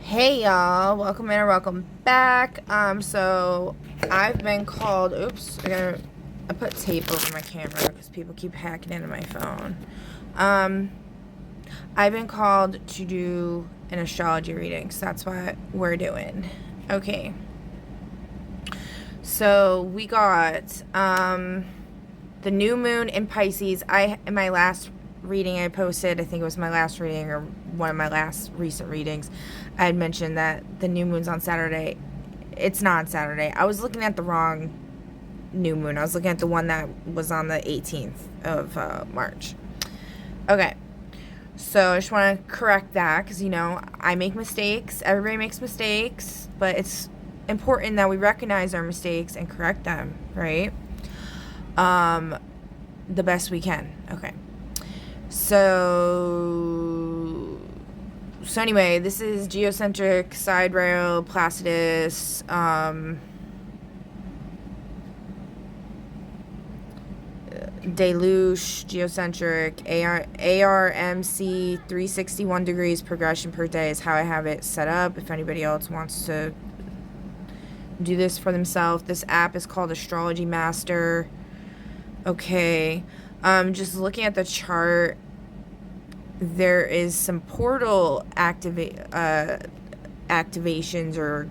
Hey y'all, welcome in or welcome back. So I've been called. Oops, I put tape over my camera because people keep hacking into my phone. Um, I've been called to do an astrology reading, so that's what we're doing. Okay. So we got the new moon in Pisces. In my last reading I posted, I think it was my last reading or one of my last recent readings, I had mentioned that the new moon's on Saturday. It's not on Saturday. I was looking at the wrong new moon. I was looking at the one that was on the 18th of March. Okay. So I just want to correct that because, I make mistakes. Everybody makes mistakes, but it's important that we recognize our mistakes and correct them, right? The best we can. Okay. So anyway, this is geocentric, sidereal, Placidus, deluge, geocentric, ARMC, 361 degrees progression per day is how I have it set up. If anybody else wants to do this for themselves, this app is called Astrology Master. Okay. Just looking at the chart, there is some portal activations, or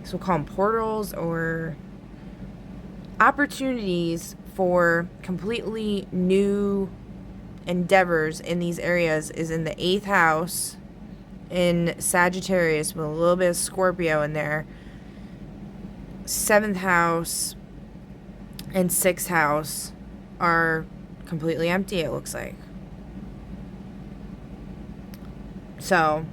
so we'll call them portals, or opportunities for completely new endeavors in these areas is in the 8th house in Sagittarius with a little bit of Scorpio in there. 7th house and 6th house are completely empty, it looks like. So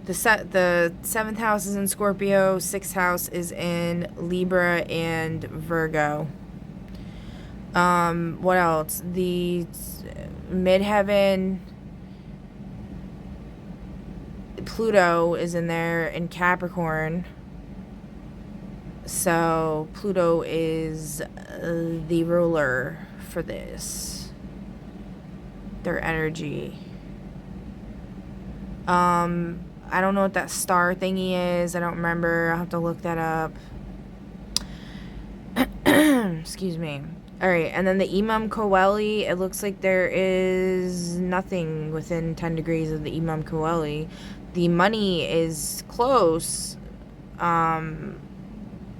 the 7th house is in Scorpio, 6th house is in Libra and Virgo. What else? The midheaven, Pluto is in there in Capricorn. So Pluto is the ruler for this. Their energy. I don't know what that star thingy is. I don't remember. I'll have to look that up. Excuse me. Alright, and then the Imam Coeli, it looks like there is nothing within 10 degrees of the Imam Coeli. The money is close, and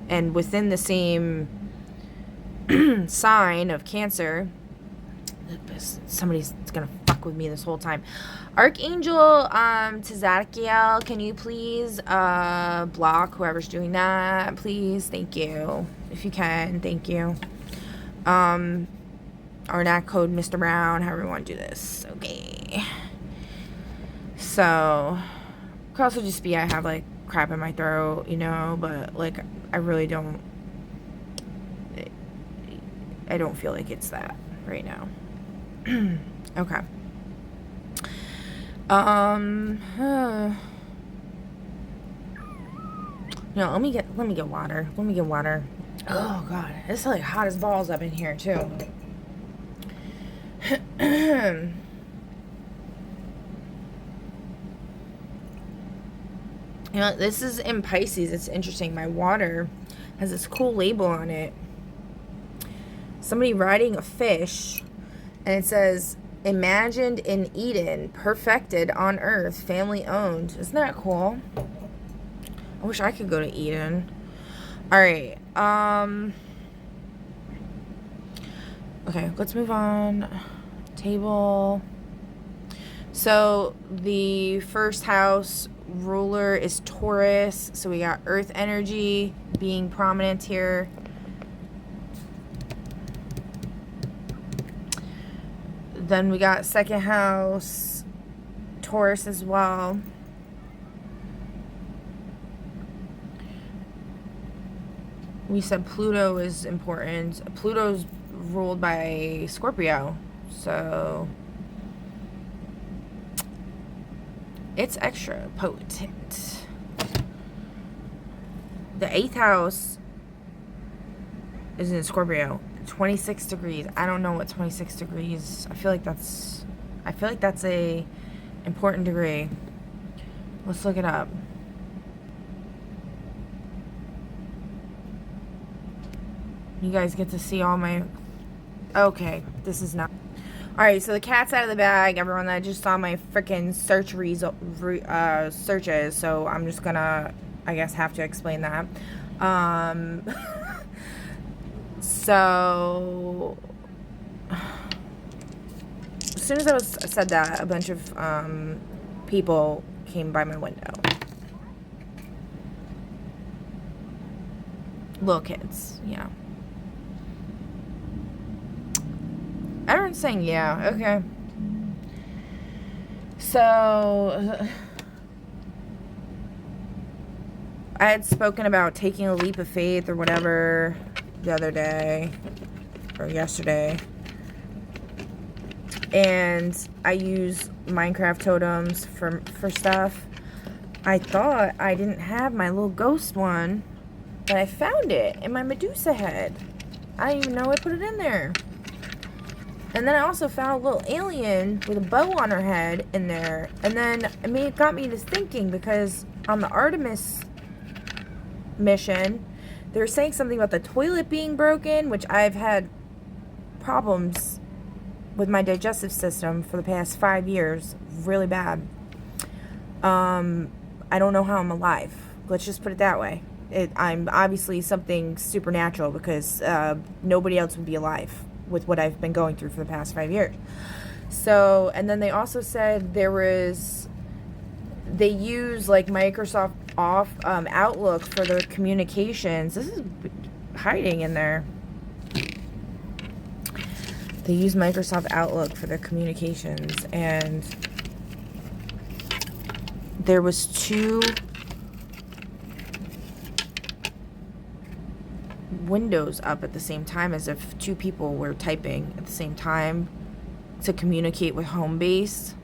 within the same sign of Cancer. Somebody's gonna fuck with me this whole time. Archangel Tzadkiel, can you please block whoever's doing that, please? Thank you. If you can, thank you. Or not code Mr. Brown, however you want to do this. Okay. So, could also just be I have like crap in my throat, but like I really don't. I don't feel like it's that right now. Okay. Let me get water. Let me get water. Oh god, it's like hot as balls up in here too. This is in Pisces. It's interesting. My water has this cool label on it. Somebody riding a fish, and it says, imagined in Eden, perfected on earth, family owned. Isn't that cool? I wish I could go to Eden. Alright, okay, let's move on. Table. So, the first house ruler is Taurus. So, we got earth energy being prominent here. Then we got second house, Taurus as well. We said Pluto is important. Pluto's ruled by Scorpio. So it's extra potent. The 8th house is in Scorpio. 26 degrees. I don't know what 26 degrees. I feel like that's a important degree. Let's look it up. You guys get to see all my... Okay, this is not... Alright, so the cat's out of the bag, everyone. I just saw my freaking search searches, so I'm just gonna, I guess, have to explain that. So... As soon as I said that, a bunch of people came by my window. Little kids, yeah. Everyone's saying yeah, okay. So, I had spoken about taking a leap of faith or whatever the other day, or yesterday. And I use Minecraft totems for stuff. I thought I didn't have my little ghost one, but I found it in my Medusa head. I didn't even know I put it in there. And then I also found a little alien with a bow on her head in there. And then, I mean, it got me to thinking, because on the Artemis mission, they were saying something about the toilet being broken, which I've had problems with my digestive system for the past 5 years. Really bad. I don't know how I'm alive. Let's just put it that way. I'm obviously something supernatural, because nobody else would be alive with what I've been going through for the past 5 years. So, and then they also said they use like Microsoft Outlook for their communications. This is hiding in there. They use Microsoft Outlook for their communications, and there was 2 windows up at the same time, as if 2 people were typing at the same time to communicate with home base.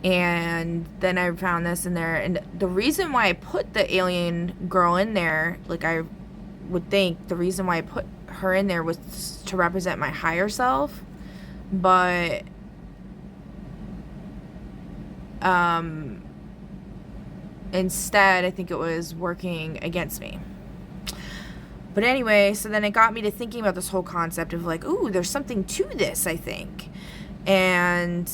And then I found this in there, and the reason why I put the alien girl in there, like I would think the reason why I put her in there was to represent my higher self, but instead I think it was working against me. But anyway, so then it got me to thinking about this whole concept of like, ooh, there's something to this, I think. And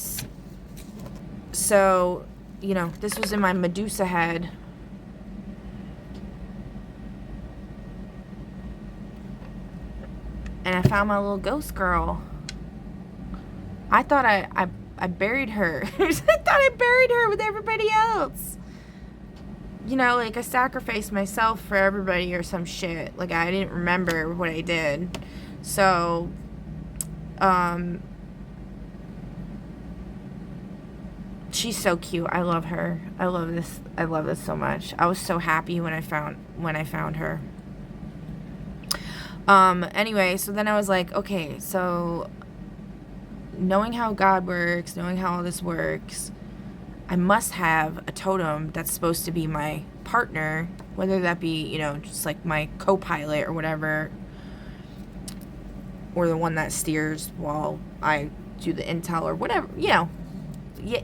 so, you know, this was in my Medusa head. And I found my little ghost girl. I thought I buried her. I thought I buried her with everybody else. You know, like I sacrificed myself for everybody or some shit. Like I didn't remember what I did. So, she's so cute. I love her. I love this so much. I was so happy when I found her. Anyway, so then I was like, okay, so knowing how God works, knowing how all this works, I must have a totem that's supposed to be my partner, whether that be, you know, just like my co-pilot or whatever, or the one that steers while I do the intel or whatever, you know. Yeah,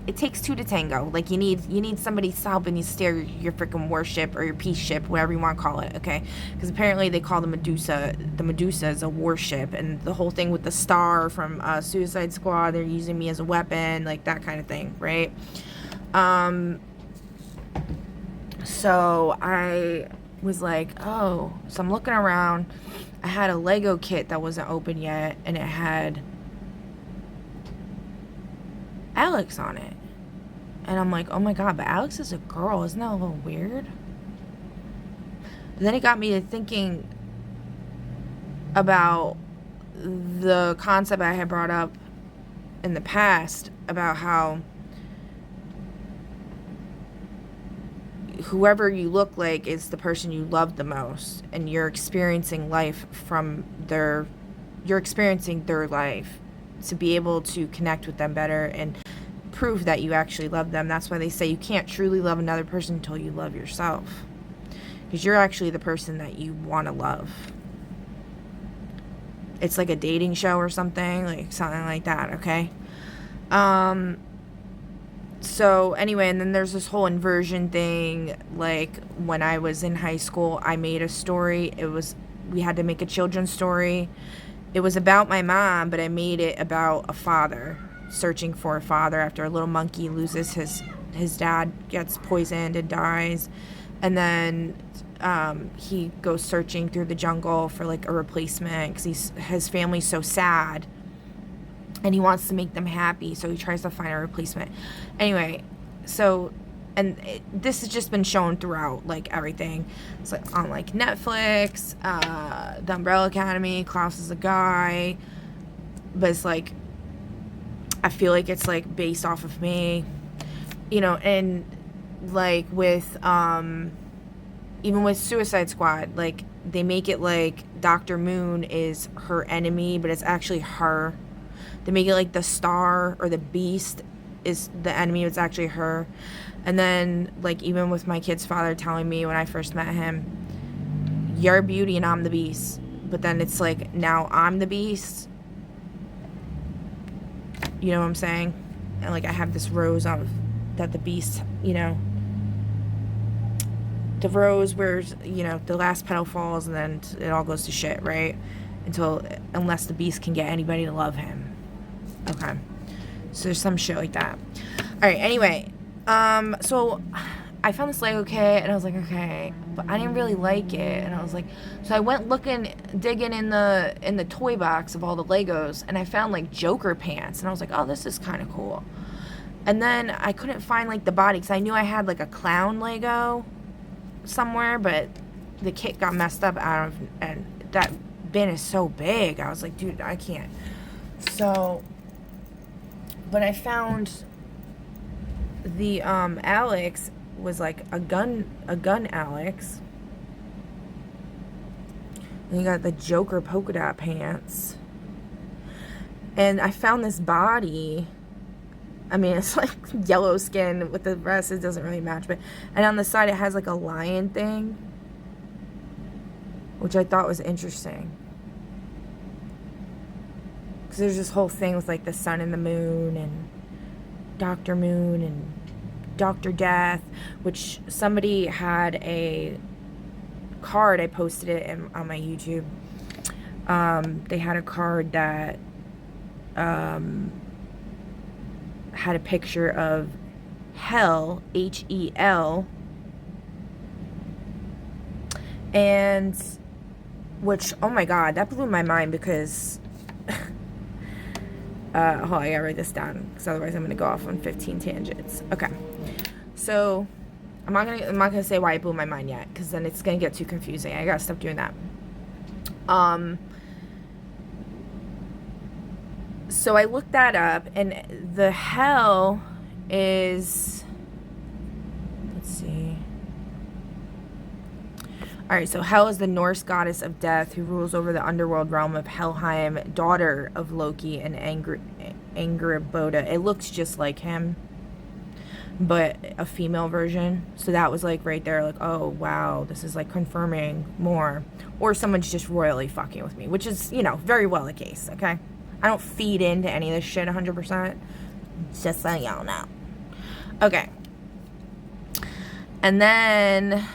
it takes 2 to tango. Like you need somebody helping you steer your freaking warship or your peace ship, whatever you want to call it, okay? Because apparently they call the Medusa is a warship, and the whole thing with the star from Suicide Squad, they're using me as a weapon, like that kind of thing, right? So I was like, oh, so I'm looking around. I had a Lego kit that wasn't open yet, and it had Alex on it. And I'm like, oh my god, but Alex is a girl. Isn't that a little weird? But then it got me to thinking about the concept I had brought up in the past about how whoever you look like is the person you love the most, and you're experiencing life from you're experiencing their life to be able to connect with them better and prove that you actually love them. That's why they say you can't truly love another person until you love yourself, because you're actually the person that you want to love. It's like a dating show or something like that, okay? So So anyway, and then there's this whole inversion thing. Like when I was in high school, I made a story. We had to make a children's story. It was about my mom, but I made it about a father searching for a father after a little monkey loses his dad, gets poisoned and dies. And then he goes searching through the jungle for like a replacement because his family's so sad and he wants to make them happy, so he tries to find a replacement. Anyway, so this has just been shown throughout like everything. It's like on like Netflix, The Umbrella Academy, Klaus is a Guy, but it's like I feel like it's like based off of me, you know. And like with even with Suicide Squad, like they make it like Dr. Moon is her enemy, but it's actually her. They make it like the Star or the Beast is the enemy, it's actually her. And then like even with my kid's father telling me when I first met him, you're Beauty and I'm the Beast. But then it's like now I'm the Beast. You know what I'm saying? And like I have this rose of that the Beast, you know, the rose where, you know, the last petal falls and then it all goes to shit, right? Unless the Beast can get anybody to love him. Okay. So there's some shit like that. Alright, anyway. So I found this Lego kit and I was like, okay, but I didn't really like it. And I was like, so I went digging in the toy box of all the Legos, and I found like Joker pants, and I was like, oh, this is kind of cool. And then I couldn't find like the body because I knew I had like a clown Lego somewhere, but the kit got messed up and that bin is so big. I was like, dude, I can't. So, but I found the Alex was like a gun Alex. And you got the Joker polka dot pants. And I found this body. I mean, it's like yellow skin with the rest. It doesn't really match, but and on the side it has like a lion thing, which I thought was interesting. Because there's this whole thing with like the sun and the moon and Dr. Moon and Dr. Death, which somebody had a card. I posted it on my YouTube. They had a card that had a picture of Hell, Hel, and which, oh my god, that blew my mind because I gotta write this down because otherwise I'm gonna go off on 15 tangents. Okay, so I'm not gonna say why it blew my mind yet because then it's gonna get too confusing. I gotta stop doing that. So I looked that up, and the Hell is, let's see. Alright, so Hel is the Norse goddess of death who rules over the underworld realm of Helheim, daughter of Loki and Angrboda. It looks just like him, but a female version. So that was like right there, like, oh wow, this is like confirming more. Or someone's just royally fucking with me, which is, you know, very well the case, okay? I don't feed into any of this shit 100%. Just so y'all know. Okay. And then,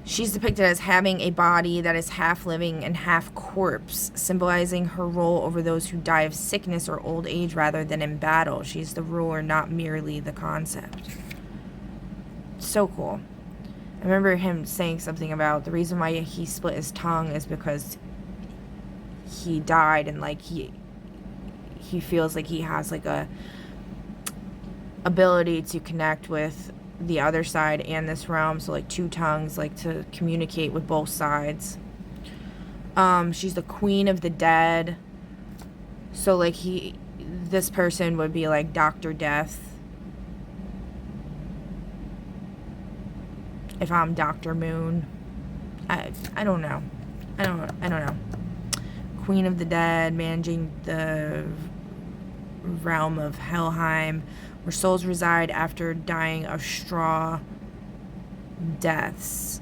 she's depicted as having a body that is half living and half corpse, symbolizing her role over those who die of sickness or old age rather than in battle. She's the ruler, not merely the concept. So cool. I remember him saying something about the reason why he split his tongue is because he died and like he feels like he has like a ability to connect with the other side and this realm, so like two tongues, like to communicate with both sides. She's the queen of the dead, so like this person would be like Dr. Death if I'm Dr. Moon. I don't know. I don't know. Queen of the dead, managing the realm of Helheim, where souls reside after dying of straw deaths.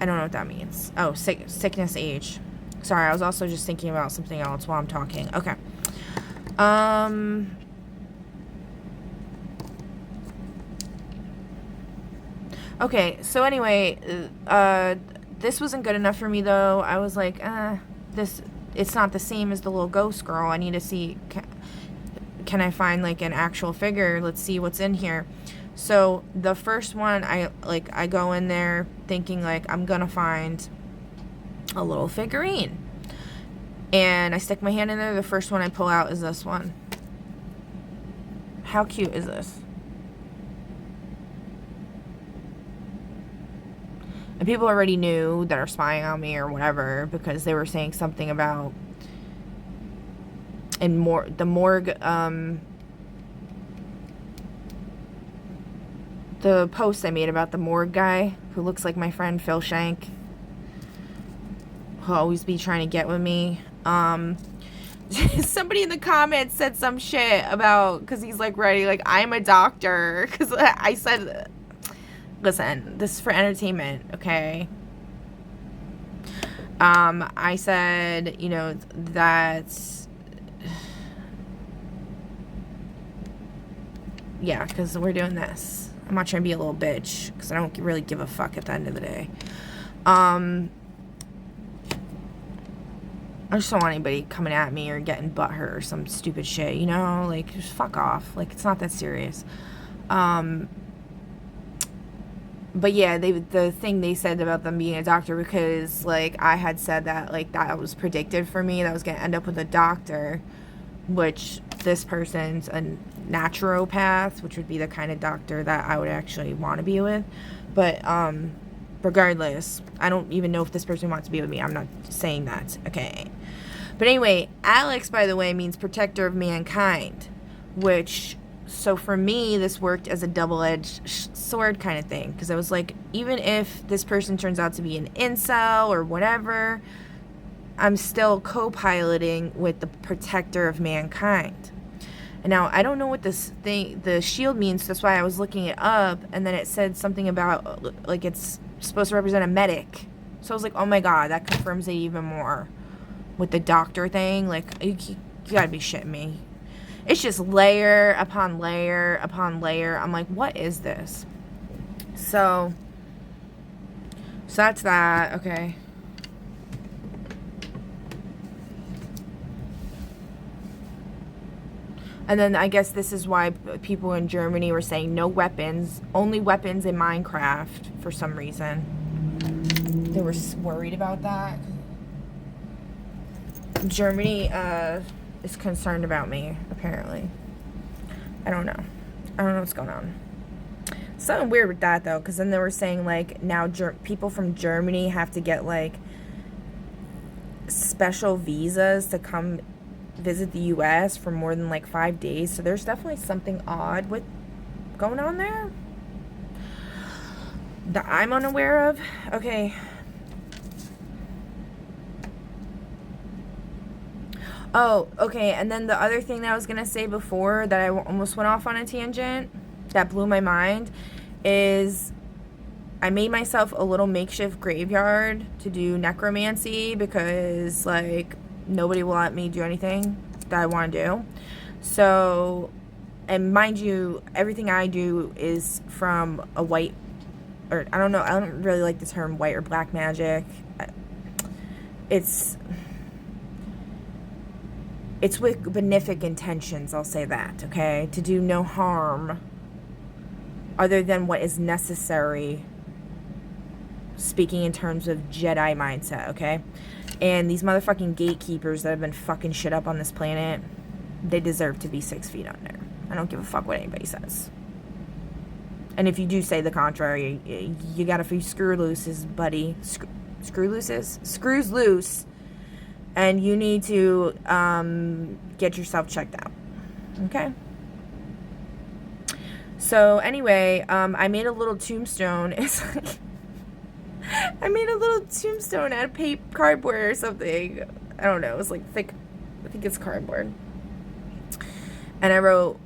I don't know what that means. Oh, sickness age. Sorry, I was also just thinking about something else while I'm talking. Okay. Okay, so anyway, this wasn't good enough for me, though. I was like, it's not the same as the little ghost girl. I need to see, can I find, like, an actual figure? Let's see what's in here. So, the first one, I go in there thinking, like, I'm gonna find a little figurine. And I stick my hand in there. The first one I pull out is this one. How cute is this? And people already knew that are spying on me or whatever, because they were saying something about the morgue, the post I made about the morgue guy who looks like my friend Phil Shank, who'll always be trying to get with me. Somebody in the comments said some shit about, because he's like ready, like, I'm a doctor, because I said, listen, this is for entertainment, okay? I said, you know, that, yeah, because we're doing this. I'm not trying to be a little bitch, because I don't really give a fuck at the end of the day. I just don't want anybody coming at me or getting butthurt or some stupid shit, you know? Like, just fuck off. Like, it's not that serious. But yeah, the thing they said about them being a doctor, because, like, I had said that, like, that was predicted for me, that I was going to end up with a doctor, which this person's a naturopath, which would be the kind of doctor that I would actually want to be with. But, regardless, I don't even know if this person wants to be with me. I'm not saying that, okay? But anyway, Alex, by the way, means protector of mankind, which, so for me, this worked as a double-edged sword kind of thing, because I was like, even if this person turns out to be an incel or whatever, I'm still co-piloting with the protector of mankind. And now, I don't know what this thing, the shield means, so that's why I was looking it up, and then it said something about, like, it's supposed to represent a medic. So I was like, oh my god, that confirms it even more with the doctor thing. Like, you gotta be shitting me. It's just layer upon layer upon layer. I'm like, what is this? So that's that. Okay. And then I guess this is why people in Germany were saying no weapons, only weapons in Minecraft for some reason. They were worried about that. Germany is concerned about me, apparently. I don't know. I don't know what's going on. Something weird with that, though, because then they were saying, like, now people from Germany have to get, like, special visas to come visit the U.S. for more than, like, 5 days. So there's definitely something odd with going on there that I'm unaware of. Okay. Oh, okay, and then the other thing that I was going to say before that I almost went off on a tangent that blew my mind is I made myself a little makeshift graveyard to do necromancy because, like, nobody will let me do anything that I want to do. So, and mind you, everything I do is from a white, or I don't know, I don't really like the term white or black magic. It's with benefic intentions, I'll say that, okay? To do no harm other than what is necessary, speaking in terms of Jedi mindset, okay? And these motherfucking gatekeepers that have been fucking shit up on this planet, they deserve to be 6 feet under. I don't give a fuck what anybody says. And if you do say the contrary, you got a few screw looses, buddy. Screws loose. And you need to get yourself checked out. Okay? So, anyway, I made a little tombstone. It's like, I made a little tombstone out of cardboard or something. I don't know. It was like thick. I think it's cardboard. And I wrote,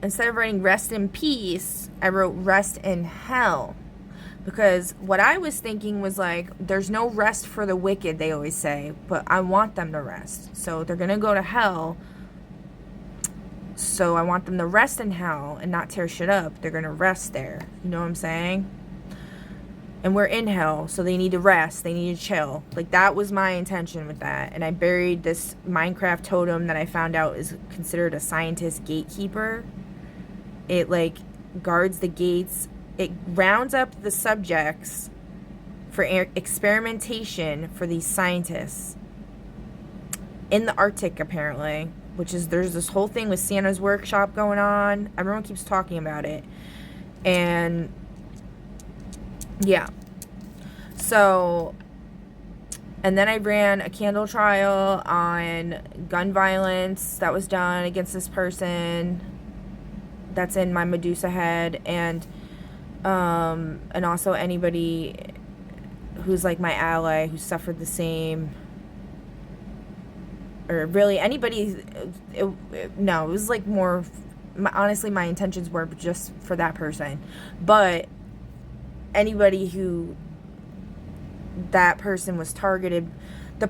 instead of writing rest in peace, I wrote rest in hell. Because what I was thinking was like, there's no rest for the wicked, they always say. But I want them to rest. So they're going to go to hell. So I want them to rest in hell and not tear shit up. They're gonna rest there. You know what I'm saying? And we're in hell, so they need to rest. They need to chill. Like, that was my intention with that. And I buried this Minecraft totem that I found out is considered a scientist gatekeeper. It, like, guards the gates. It rounds up the subjects for experimentation for these scientists in the Arctic, apparently. Which is, there's this whole thing with Santa's workshop going on. Everyone keeps talking about it. And yeah. So, and then I ran a candle trial on gun violence that was done against this person that's in my Medusa head, and also anybody who's like my ally who suffered the same, or really anybody. No, it was like more, honestly, my intentions were just for that person, but anybody who that person was targeted,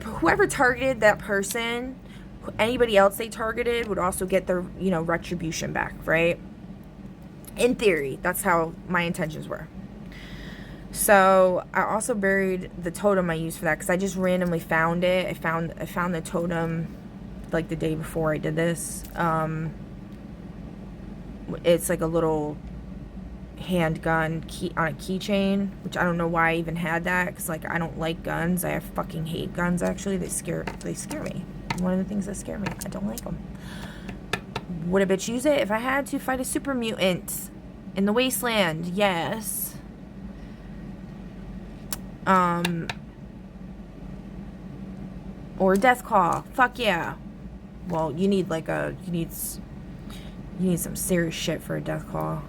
whoever targeted that person, anybody else they targeted would also get their, you know, retribution back, right? In theory, that's how my intentions were. So I also buried the totem I used for that because I just randomly found it. I found the totem like the day before I did this. It's like a little handgun on a keychain, which I don't know why I even had that, because like I don't like guns. I fucking hate guns. Actually, they scare me. One of the things that scare me. I don't like them. Would a bitch use it if I had to fight a super mutant in the wasteland? Yes. Or a death claw. Fuck yeah. Well, you need like you need some serious shit for a death claw.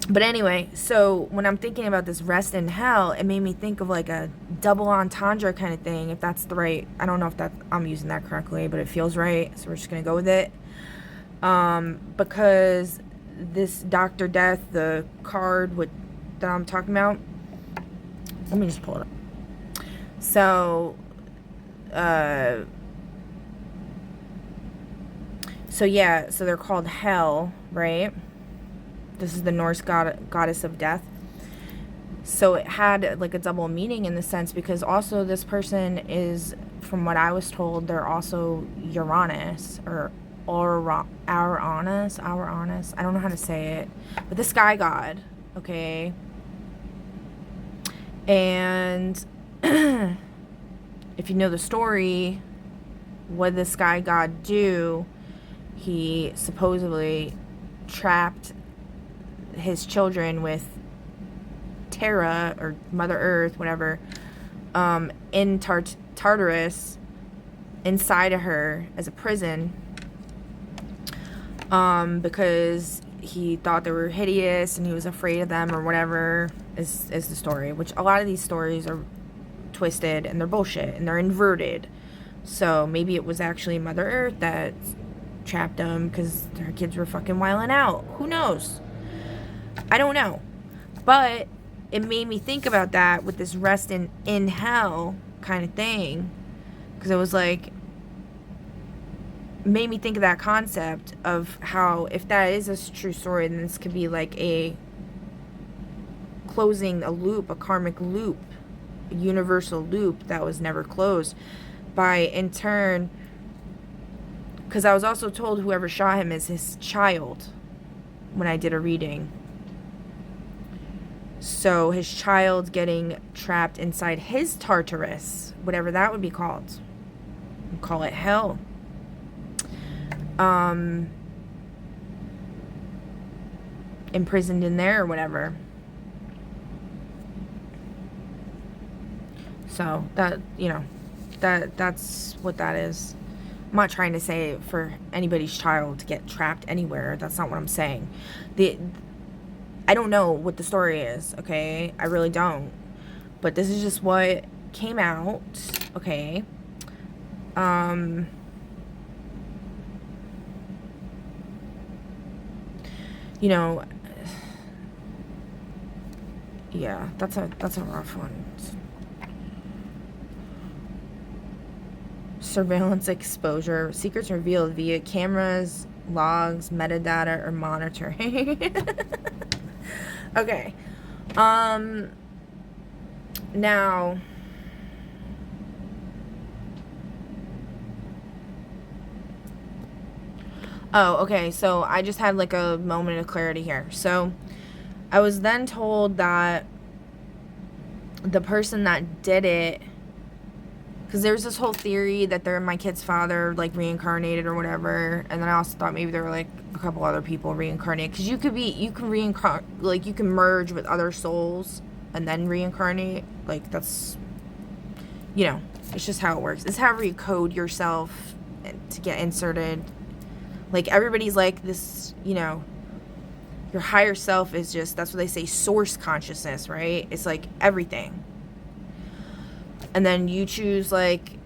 But anyway, so when I'm thinking about this rest in hell, it made me think of like a double entendre kind of thing, if that's the right, I don't know if I'm using that correctly, but it feels right, so we're just gonna go with it. Because this Dr. Death, the card that I'm talking about, let me just pull it up. So yeah, so they're called Hel, right? This is the Norse goddess of death. So it had like a double meaning in the sense, because also this person is, from what I was told, they're also Uranus or Uranus. I don't know how to say it, but the sky god, okay? And if you know the story, what did the sky god do? He supposedly trapped his children with Terra, or Mother Earth, whatever, in Tartarus, inside of her as a prison, because he thought they were hideous and he was afraid of them, or whatever is the story. Which a lot of these stories are twisted and they're bullshit and they're inverted. So maybe it was actually Mother Earth that trapped them because her kids were fucking wilding out. Who knows? I don't know. But it made me think about that with this rest in hell kind of thing, because it was like, made me think of that concept of how, if that is a true story, then this could be like a closing a loop, a karmic loop, a universal loop that was never closed by, in turn, because I was also told whoever shot him is his child when I did a reading. So his child getting trapped inside his Tartarus, whatever that would be called. We'll call it hell. Imprisoned in there or whatever. So that, you know, that's what that is. I'm not trying to say for anybody's child to get trapped anywhere. That's not what I'm saying. I don't know what the story is, okay? I really don't. But this is just what came out, okay? You know, yeah, that's a rough one. surveillance exposure. Secrets revealed via cameras, logs, metadata, or monitoring. Okay. Now, oh, okay, so I just had like a moment of clarity here. So I was then told that the person that did it, because there's this whole theory that they're my kid's father, like reincarnated or whatever, and then I also thought maybe there were like a couple other people reincarnated, because you can reincarnate, like you can merge with other souls and then reincarnate, like that's, it's just how it works. It's however you code yourself to get inserted. Like everybody's like this, your higher self is just, that's what they say, source consciousness, right? It's like everything. And then you choose like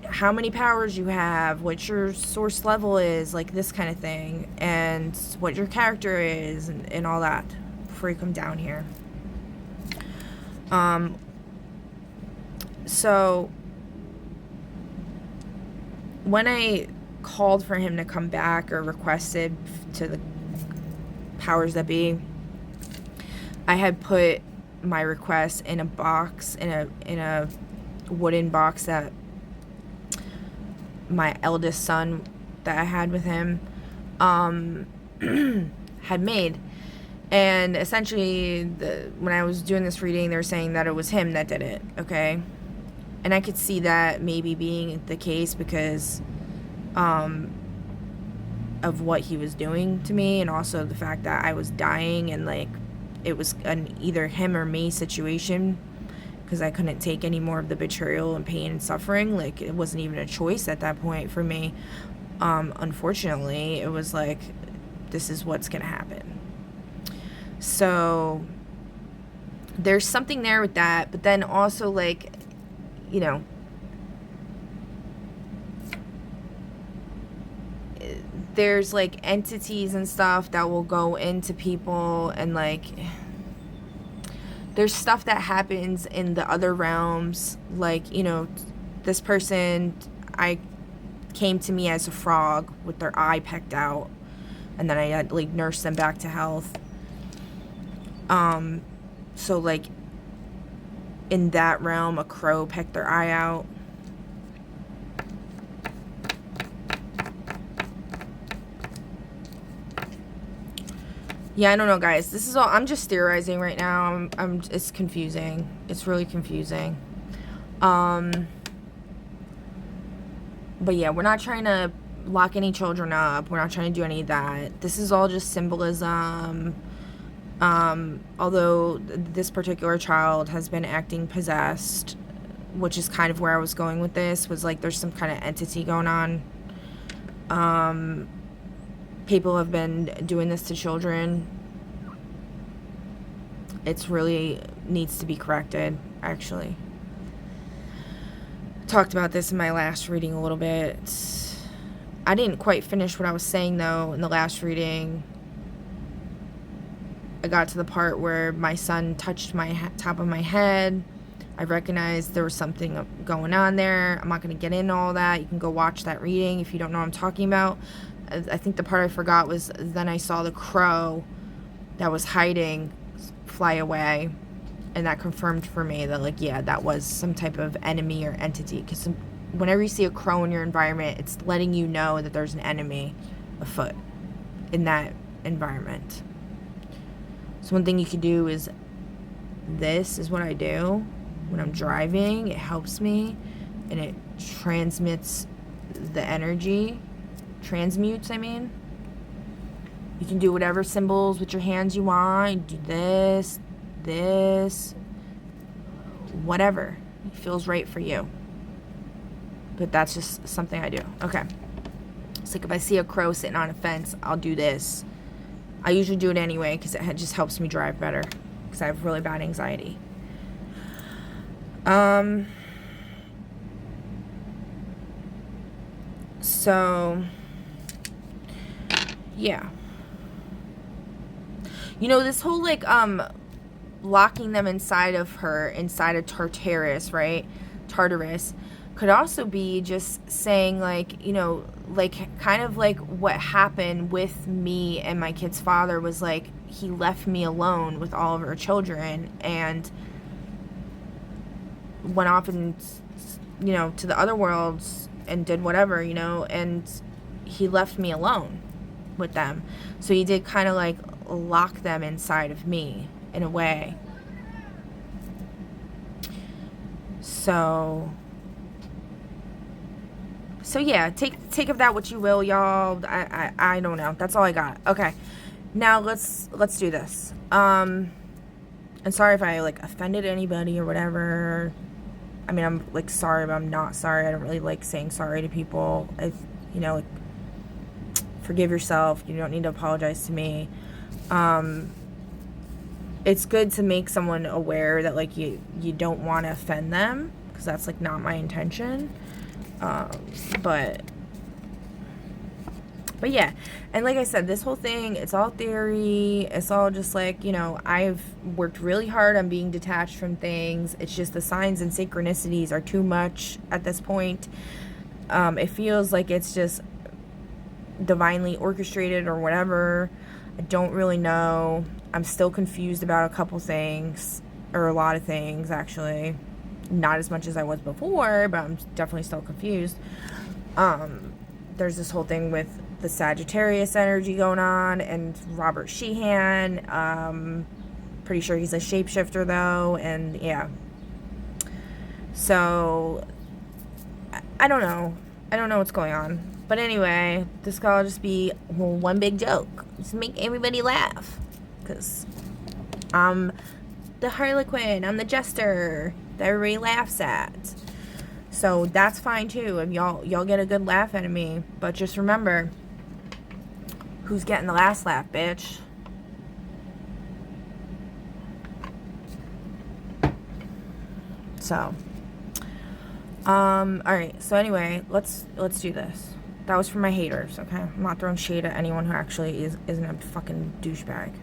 how many powers you have, what your source level is, like this kind of thing, and what your character is, and all that before you come down here. So when I called for him to come back, or requested to the powers that be, I had put my request in a box, in a wooden box that my eldest son that I had with him had made. And essentially, when I was doing this reading, they were saying that it was him that did it, okay? And I could see that maybe being the case because of what he was doing to me, and also the fact that I was dying, and like it was an either him or me situation, because I couldn't take any more of the betrayal and pain and suffering. Like it wasn't even a choice at that point for me. Unfortunately, it was like, this is what's gonna happen. So there's something there with that, but then also like, there's like entities and stuff that will go into people, and like there's stuff that happens in the other realms, like this person came to me as a frog with their eye pecked out, and then I had like nursed them back to health. So like in that realm, a crow pecked their eye out. Yeah, I don't know, guys. This is all, I'm just theorizing right now. It's confusing. It's really confusing. But yeah, we're not trying to lock any children up. We're not trying to do any of that. This is all just symbolism. Although this particular child has been acting possessed, which is kind of where I was going with this, was like there's some kind of entity going on. People have been doing this to children. It's really needs to be corrected, actually. Talked about this in my last reading a little bit. I didn't quite finish what I was saying, though, in the last reading. I got to the part where my son touched my top of my head. I recognized there was something going on there. I'm not going to get into all that. You can go watch that reading if you don't know what I'm talking about. I think the part I forgot was then I saw the crow that was hiding fly away, and that confirmed for me that, like, yeah, that was some type of enemy or entity, because whenever you see a crow in your environment, it's letting you know that there's an enemy afoot in that environment. So one thing you can do is, this is what I do when I'm driving. It helps me, and it transmutes the energy. Transmutes, I mean. You can do whatever symbols with your hands you want. Do this, whatever. It feels right for you. But that's just something I do. Okay. It's like if I see a crow sitting on a fence, I'll do this. I usually do it anyway because it just helps me drive better, because I have really bad anxiety. So yeah. This whole like locking them inside of Tartarus, right? Tartarus. could also be just saying, like, you know, like, kind of like what happened with me and my kid's father was, like, he left me alone with all of our children and went off and, you know, to the other worlds and did whatever, you know, and he left me alone with them. So he did kind of like lock them inside of me in a way. So yeah, take of that what you will, y'all. I don't know. That's all I got. Okay. Now let's do this. And sorry if I like offended anybody or whatever. I mean, I'm like sorry, but I'm not sorry. I don't really like saying sorry to people. If, you know, like, forgive yourself. You don't need to apologize to me. It's good to make someone aware that, like, you don't want to offend them, because that's, like, not my intention. But yeah, and like I said, this whole thing, it's all theory. It's all just like, you know, I've worked really hard on being detached from things. It's just the signs and synchronicities are too much at this point. It feels like it's just divinely orchestrated or whatever. I don't really know. I'm still confused about a couple things, or a lot of things, actually. Not as much as I was before, but I'm definitely still confused. There's this whole thing with the Sagittarius energy going on, and Robert Sheehan. Pretty sure he's a shapeshifter, though, and yeah. So, I don't know. I don't know what's going on. But anyway, this could all just be one big joke. Just make everybody laugh. Because I'm the Harlequin. I'm the jester that everybody laughs at. So that's fine too. If y'all get a good laugh out of me. But just remember, who's getting the last laugh, bitch? So, alright, so anyway, let's do this. That was for my haters, okay? I'm not throwing shade at anyone who actually isn't a fucking douchebag.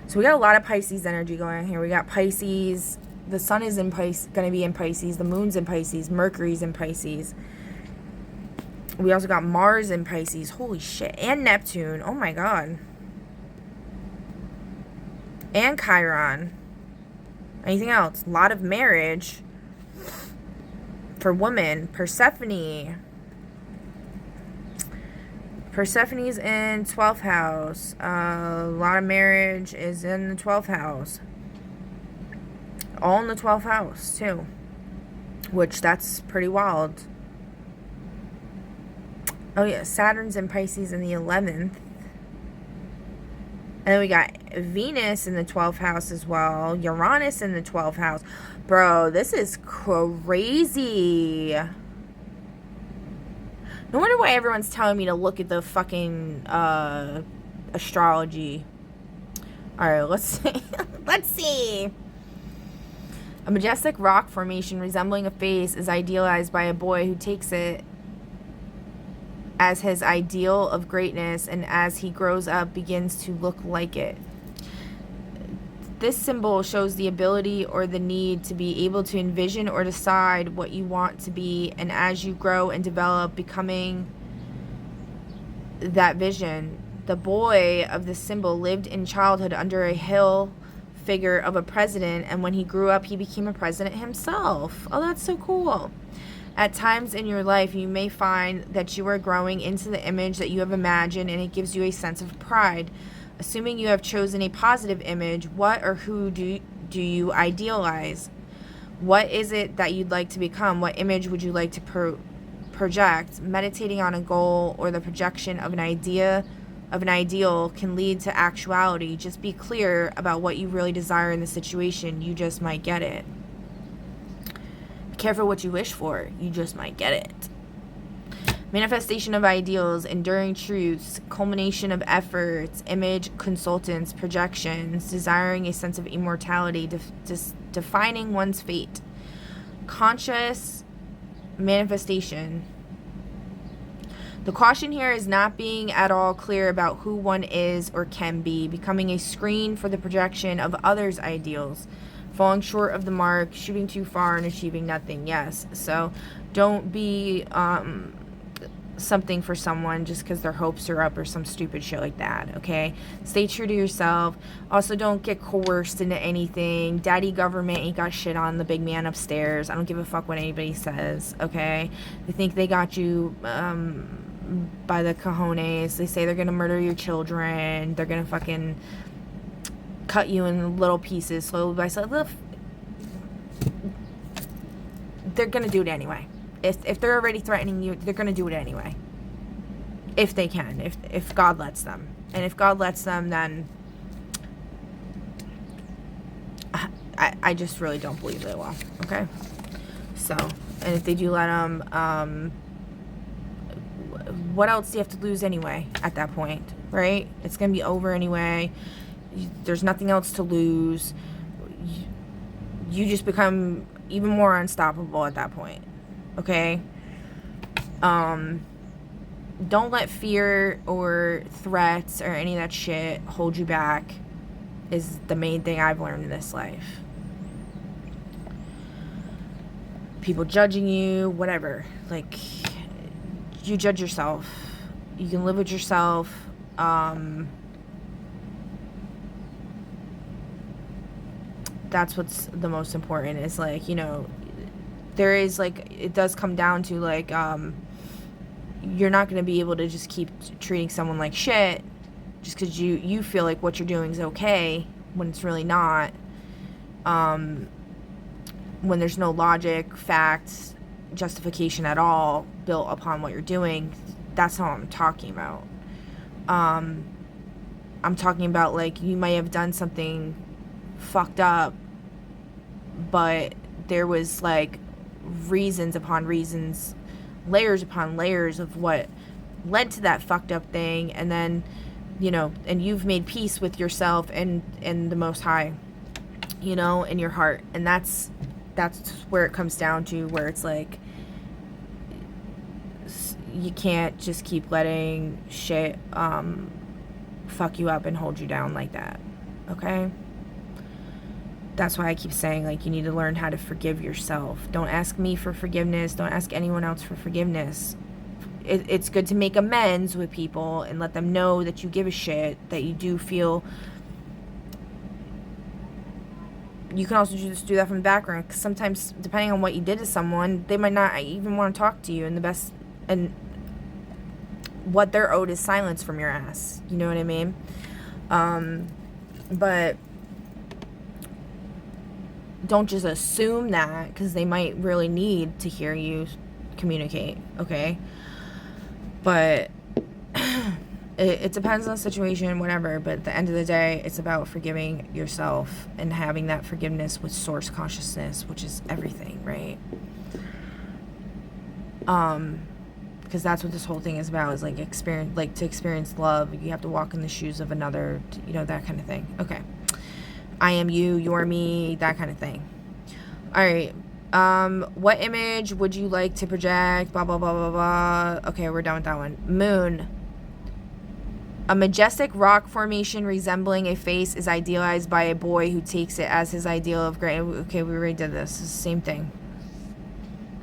So we got a lot of Pisces energy going on here. We got Pisces. The sun is in Pisces, going to be in Pisces. The moon's in Pisces. Mercury's in Pisces. We also got Mars in Pisces. Holy shit. And Neptune. Oh my god. And Chiron. Anything else? A lot of marriage. For women. Persephone. Persephone's in 12th house. A lot of marriage is in the 12th house. All in the 12th house, too. Which, that's pretty wild. Oh, yeah. Saturn's in Pisces in the 11th. And then we got Venus in the 12th house as well. Uranus in the 12th house. Bro, this is crazy. No wonder why everyone's telling me to look at the fucking astrology. Alright, let's see. Let's see. A majestic rock formation resembling a face is idealized by a boy who takes it as his ideal of greatness, and as he grows up begins to look like it. This symbol shows the ability or the need to be able to envision or decide what you want to be, and as you grow and develop, becoming that vision. The boy of this symbol lived in childhood under a hill figure of a president, and when he grew up, he became a president himself. Oh, that's so cool. At times in your life, you may find that you are growing into the image that you have imagined, and it gives you a sense of pride. Assuming you have chosen a positive image, what or who do you idealize? What is it that you'd like to become? What image would you like to project? Meditating on a goal or the projection of an ideal can lead to actuality. Just be clear about what you really desire in the situation. You just might get it. Be careful what you wish for. You just might get it. Manifestation of ideals, enduring truths, culmination of efforts, image consultants, projections, desiring a sense of immortality, defining one's fate. Conscious manifestation. The caution here is not being at all clear about who one is or can be, becoming a screen for the projection of others' ideals. falling short of the mark, shooting too far, and achieving nothing. Yes. So don't be something for someone just because their hopes are up or some stupid shit like that. Okay, stay true to yourself. Also, don't get coerced into anything. Daddy government ain't got shit on the big man upstairs. I don't give a fuck what anybody says. Okay, they think they got you by the cojones. They say they're gonna murder your children. They're gonna fucking cut you in little pieces slowly by slowly. They're gonna do it anyway. If they're already threatening you, they're going to do it anyway. If they can. If God lets them. And if God lets them, then I just really don't believe they will. Okay? So, and if they do let them, what else do you have to lose anyway at that point? Right? It's going to be over anyway. There's nothing else to lose. You just become even more unstoppable at that point. Okay? Don't let fear or threats or any of that shit hold you back is the main thing I've learned in this life. People judging you, whatever. Like, you judge yourself. You can live with yourself. That's what's the most important is, like, you know, there is, like, it does come down to, like, you're not going to be able to just keep treating someone like shit just because you feel like what you're doing is okay when it's really not. When there's no logic, facts, justification at all built upon what you're doing, that's not what I'm talking about. I'm talking about, like, you might have done something fucked up, but there was, like, reasons upon reasons, layers upon layers of what led to that fucked up thing, and then, you know, and you've made peace with yourself and the Most High, you know, in your heart. And that's where it comes down to, where it's like, you can't just keep letting shit fuck you up and hold you down like that. Okay? That's why I keep saying, like, you need to learn how to forgive yourself. Don't ask me for forgiveness. Don't ask anyone else for forgiveness. It's good to make amends with people and let them know that you give a shit, that you do feel. You can also just do that from the background, because sometimes, depending on what you did to someone, they might not even want to talk to you, and what they're owed is silence from your ass. You know what I mean? But don't just assume that, because they might really need to hear you communicate, okay? But it depends on the situation, whatever, but at the end of the day, it's about forgiving yourself and having that forgiveness with source consciousness, which is everything, right? Because that's what this whole thing is about, is, like, to experience love, you have to walk in the shoes of another, you know, that kind of thing. Okay. I am you, you're me, that kind of thing. Alright. What image would you like to project? Blah, blah, blah, blah, blah. Okay, we're done with that one. Moon. A majestic rock formation resembling a face is idealized by a boy who takes it as his ideal of great. Okay, we already did this. It's the same thing.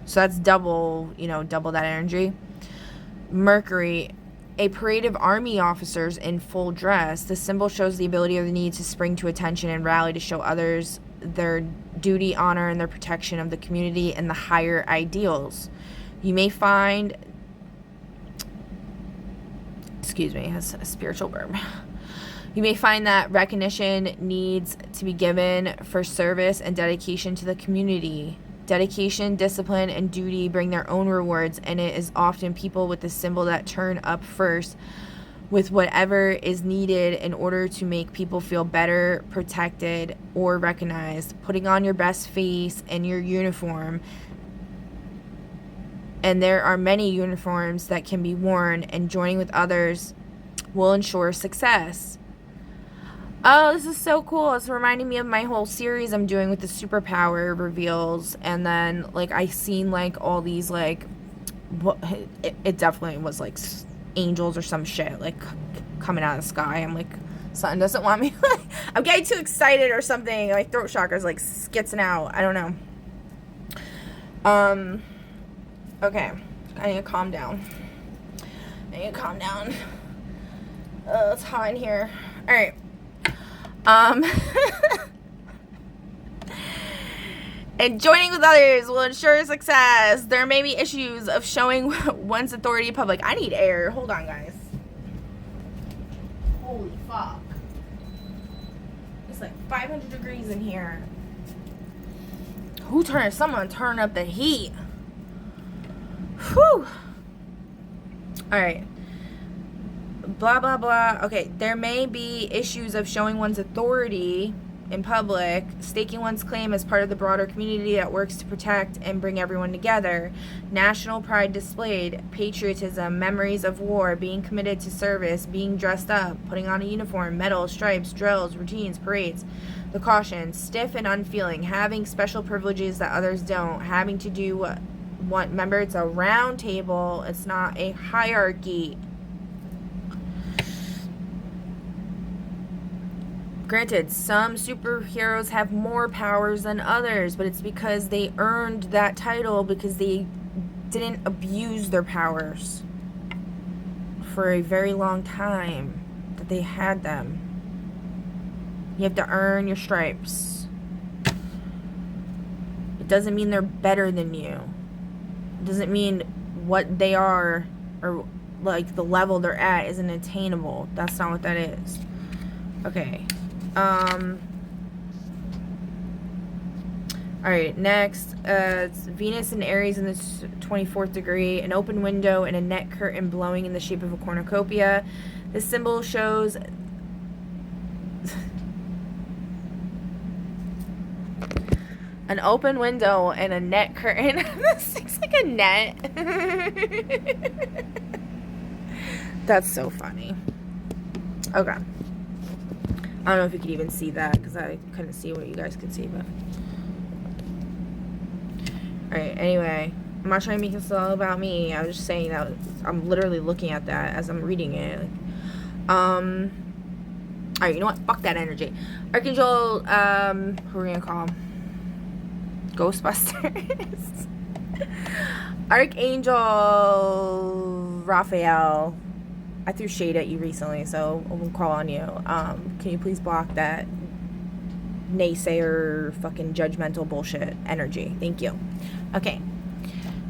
So that's double that energy. Mercury. A parade of army officers in full dress. The symbol shows the ability or the need to spring to attention and rally to show others their duty, honor, and their protection of the community and the higher ideals. You may find... Excuse me, that's a spiritual verb. You may find that recognition needs to be given for service and dedication to the community. Dedication, discipline, and duty bring their own rewards, and it is often people with the symbol that turn up first with whatever is needed in order to make people feel better, protected, or recognized. Putting on your best face and your uniform, and there are many uniforms that can be worn, and joining with others will ensure success. Oh, this is so cool. It's reminding me of my whole series I'm doing with the superpower reveals. And then, like, I seen, like, all these, like, it definitely was, like, angels or some shit, like, coming out of the sky. I'm like, Something doesn't want me. I'm getting too excited or something. My throat chakra's like skitzing out. I don't know. Okay. I need to calm down. Oh, it's hot in here. Alright. And joining with others will ensure success. There may be issues of showing one's authority in public. I need air. Hold on, guys. Holy fuck. It's like 500 degrees in here. Someone turn up the heat. Whew. Alright. Blah, blah, blah. Okay, there may be issues of showing one's authority in public, staking one's claim as part of the broader community that works to protect and bring everyone together, national pride displayed, patriotism, memories of war, being committed to service, being dressed up, putting on a uniform, medals, stripes, drills, routines, parades. The caution, stiff and unfeeling, having special privileges that others don't, having to do what remember, it's a round table, it's not a hierarchy. Granted, some superheroes have more powers than others, but it's because they earned that title because they didn't abuse their powers for a very long time that they had them. You have to earn your stripes. It doesn't mean they're better than you. It doesn't mean what they are or like the level they're at isn't attainable. That's not what that is. Okay. Alright, next, it's Venus and Aries in the 24th degree, an open window and a net curtain blowing in the shape of a cornucopia. This symbol shows an open window and a net curtain. This looks like a net. That's so funny. Okay. I don't know if you could even see that because I couldn't see what you guys could see, but alright, anyway, I'm not trying to make this all about me. I was just saying that I'm literally looking at that as I'm reading it. Alright, you know what? Fuck that energy. Archangel, who are we gonna call him? Ghostbusters. Archangel Raphael. I threw shade at you recently, so we'll call on you. Can you please block that naysayer, fucking judgmental bullshit energy? Thank you. Okay.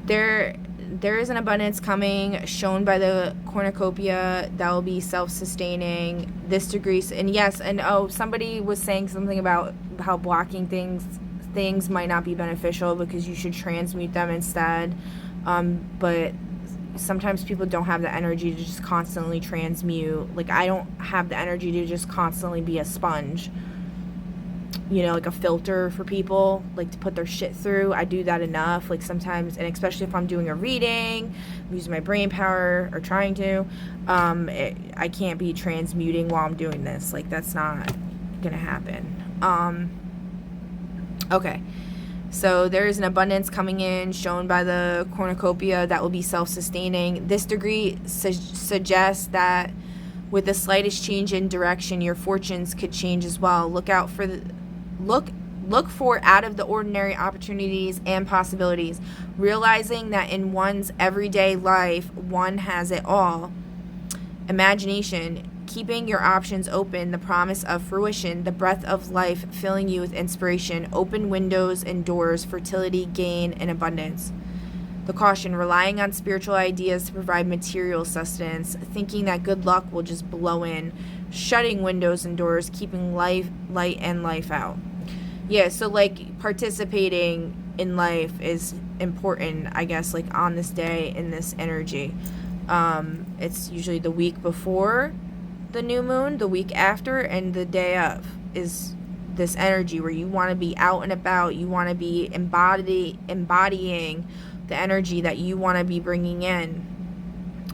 There is an abundance coming, shown by the cornucopia that will be self-sustaining. This degree, and yes, and oh, somebody was saying something about how blocking things might not be beneficial because you should transmute them instead. But sometimes people don't have the energy to just constantly transmute. Like, I don't have the energy to just constantly be a sponge, you know, like a filter for people, like to put their shit through. I do that enough, like sometimes, and especially if I'm doing a reading, I'm using my brain power or trying to, I can't be transmuting while I'm doing this. Like, that's not gonna happen. Okay. So there is an abundance coming in, shown by the cornucopia, that will be self-sustaining. This degree suggests that with the slightest change in direction, your fortunes could change as well. Look for out of the ordinary opportunities and possibilities, realizing that in one's everyday life, one has it all. Imagination, keeping your options open, the promise of fruition, the breath of life filling you with inspiration, open windows and doors, fertility, gain, and abundance. The caution, relying on spiritual ideas to provide material sustenance, thinking that good luck will just blow in, shutting windows and doors, keeping light and life out. Yeah, so like participating in life is important, I guess, like on this day in this energy. It's usually the week before the new moon, the week after, and the day of is this energy where you want to be out and about. You want to be embodying the energy that you want to be bringing in.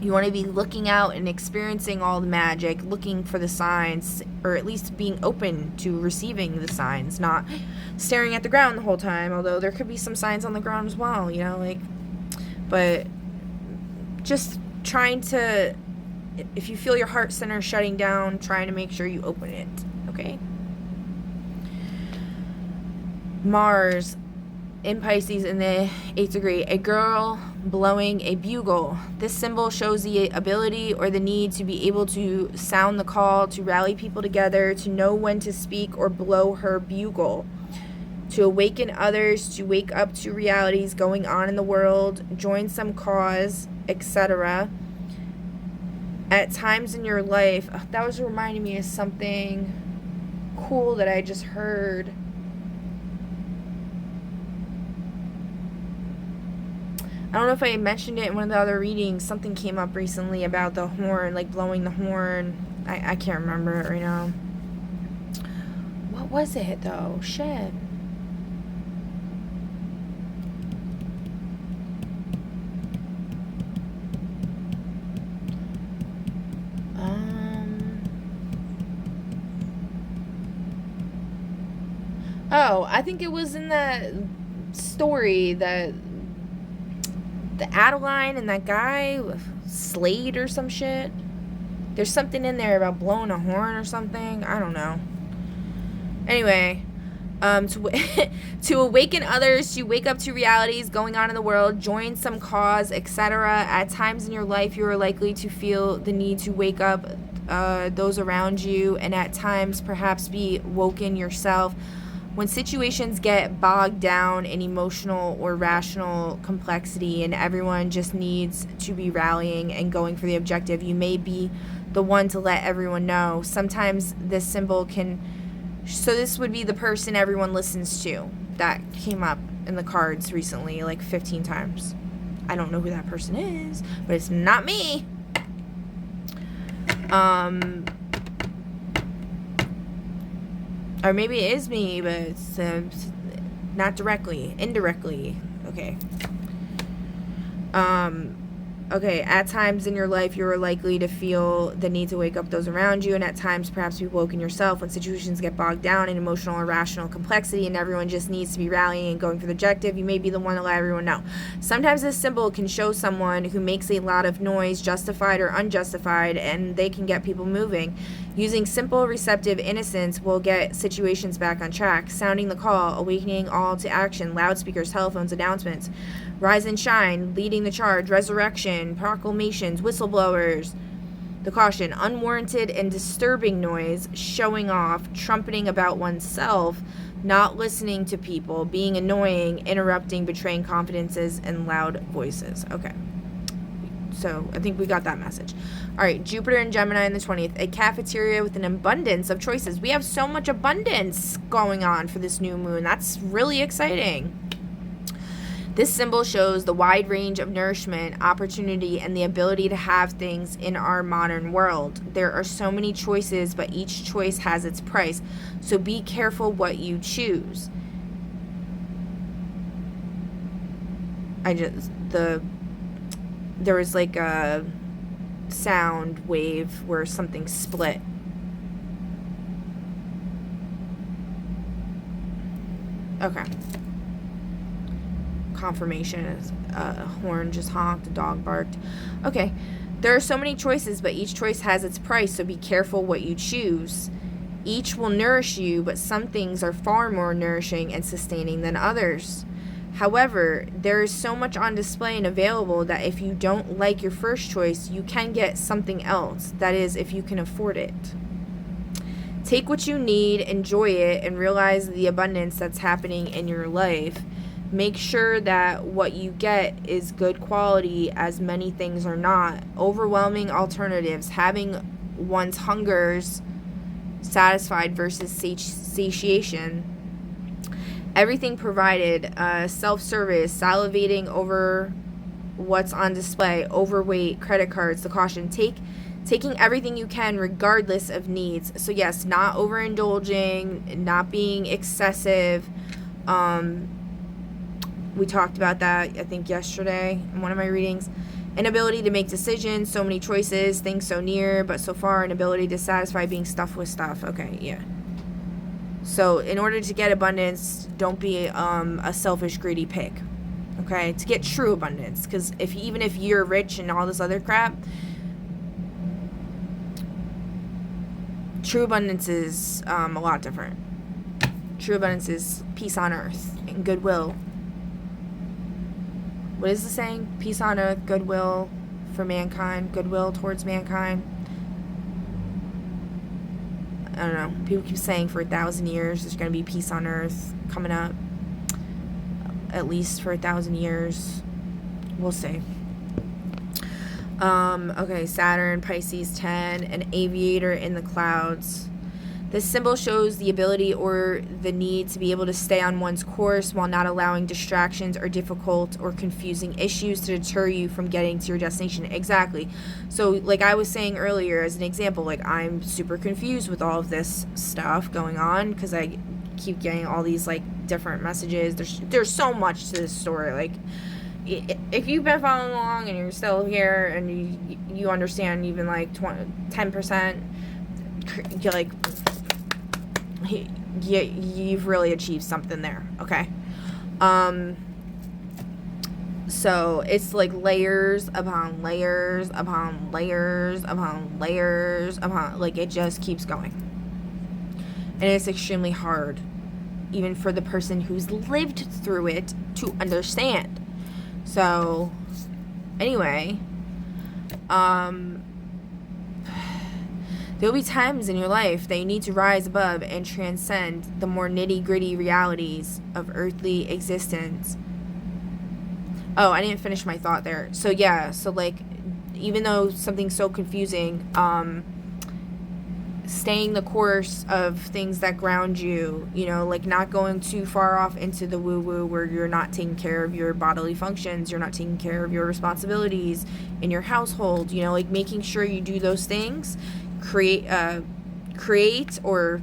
You want to be looking out and experiencing all the magic, looking for the signs, or at least being open to receiving the signs, not staring at the ground the whole time, although there could be some signs on the ground as well, you know, like, but just trying to if you feel your heart center shutting down, trying to make sure you open it, okay? Mars in Pisces in the 8th degree, a girl blowing a bugle. This symbol shows the ability or the need to be able to sound the call, to rally people together, to know when to speak or blow her bugle, to awaken others, to wake up to realities going on in the world, join some cause, etc. At times in your life, that was reminding me of something cool that I just heard. I don't know if I mentioned it in one of the other readings. Something came up recently about the horn, like blowing the horn. I can't remember it right now. What was it, though? Shit. Oh, I think it was in that story that the Adeline and that guy, Slade or some shit. There's something in there about blowing a horn or something. I don't know. Anyway, to awaken others, to wake up to realities going on in the world, join some cause, etc. At times in your life, you are likely to feel the need to wake up those around you, and at times perhaps be woken yourself. When situations get bogged down in emotional or rational complexity and everyone just needs to be rallying and going for the objective, you may be the one to let everyone know. Sometimes this symbol can... So this would be the person everyone listens to. That came up in the cards recently, like 15 times. I don't know who that person is, but it's not me. Or maybe it is me, but it's not directly, indirectly. Okay. Okay, at times in your life, you're likely to feel the need to wake up those around you, and at times perhaps be woken yourself when situations get bogged down in emotional or rational complexity and everyone just needs to be rallying and going for the objective. You may be the one to let everyone know. Sometimes this symbol can show someone who makes a lot of noise, justified or unjustified, and they can get people moving. Using simple, receptive innocence will get situations back on track. Sounding the call, awakening all to action, loudspeakers, telephones, announcements. Rise and shine, leading the charge, resurrection, proclamations, whistleblowers. The caution, unwarranted and disturbing noise, showing off, trumpeting about oneself, not listening to people, being annoying, interrupting, betraying confidences, and loud voices. Okay. So I think we got that message. All right, Jupiter and Gemini in the 20th. A cafeteria with an abundance of choices. We have so much abundance going on for this new moon. That's really exciting. This symbol shows the wide range of nourishment, opportunity, and the ability to have things in our modern world. There are so many choices, but each choice has its price. So be careful what you choose. There was like a sound wave where something split. Okay. Confirmation is a horn just honked, a dog barked. Okay. There are so many choices, but each choice has its price, so be careful what you choose. Each will nourish you, but some things are far more nourishing and sustaining than others. However, there is so much on display and available that if you don't like your first choice, you can get something else. That is, if you can afford it. Take what you need, enjoy it, and realize the abundance that's happening in your life. Make sure that what you get is good quality, as many things are not. Overwhelming alternatives, having one's hungers satisfied versus satiation. Everything provided, self-service, salivating over what's on display, overweight, credit cards, the caution. Taking everything you can regardless of needs. So yes, not overindulging, not being excessive. We talked about that, I think, yesterday in one of my readings. Inability to make decisions, so many choices, things so near, but so far, inability to satisfy, being stuffed with stuff. Okay, yeah. So in order to get abundance, don't be a selfish, greedy pig. Okay, to get true abundance, because even if you're rich and all this other crap, True abundance is a lot different. True abundance is peace on earth and goodwill. What is the saying? Peace on earth, goodwill for mankind, goodwill towards mankind. I don't know. People keep saying for 1,000 years there's going to be peace on earth coming up. At least for 1,000 years. We'll see. Okay, Saturn, Pisces 10, an aviator in the clouds. This symbol shows the ability or the need to be able to stay on one's course while not allowing distractions or difficult or confusing issues to deter you from getting to your destination. Exactly. So, like I was saying earlier, as an example, like, I'm super confused with all of this stuff going on because I keep getting all these, like, different messages. There's so much to this story. Like, if you've been following along and you're still here and you understand even, like, 10%, you're like... you've really achieved something there, okay? So it's like layers upon layers upon layers upon layers upon, like, it just keeps going. And it's extremely hard, even for the person who's lived through it, to understand. So, anyway, there'll be times in your life that you need to rise above and transcend the more nitty-gritty realities of earthly existence. Oh, I didn't finish my thought there. So, yeah, so, like, even though something's so confusing, staying the course of things that ground you, you know, like not going too far off into the woo-woo where you're not taking care of your bodily functions, you're not taking care of your responsibilities in your household, you know, like making sure you do those things. Create or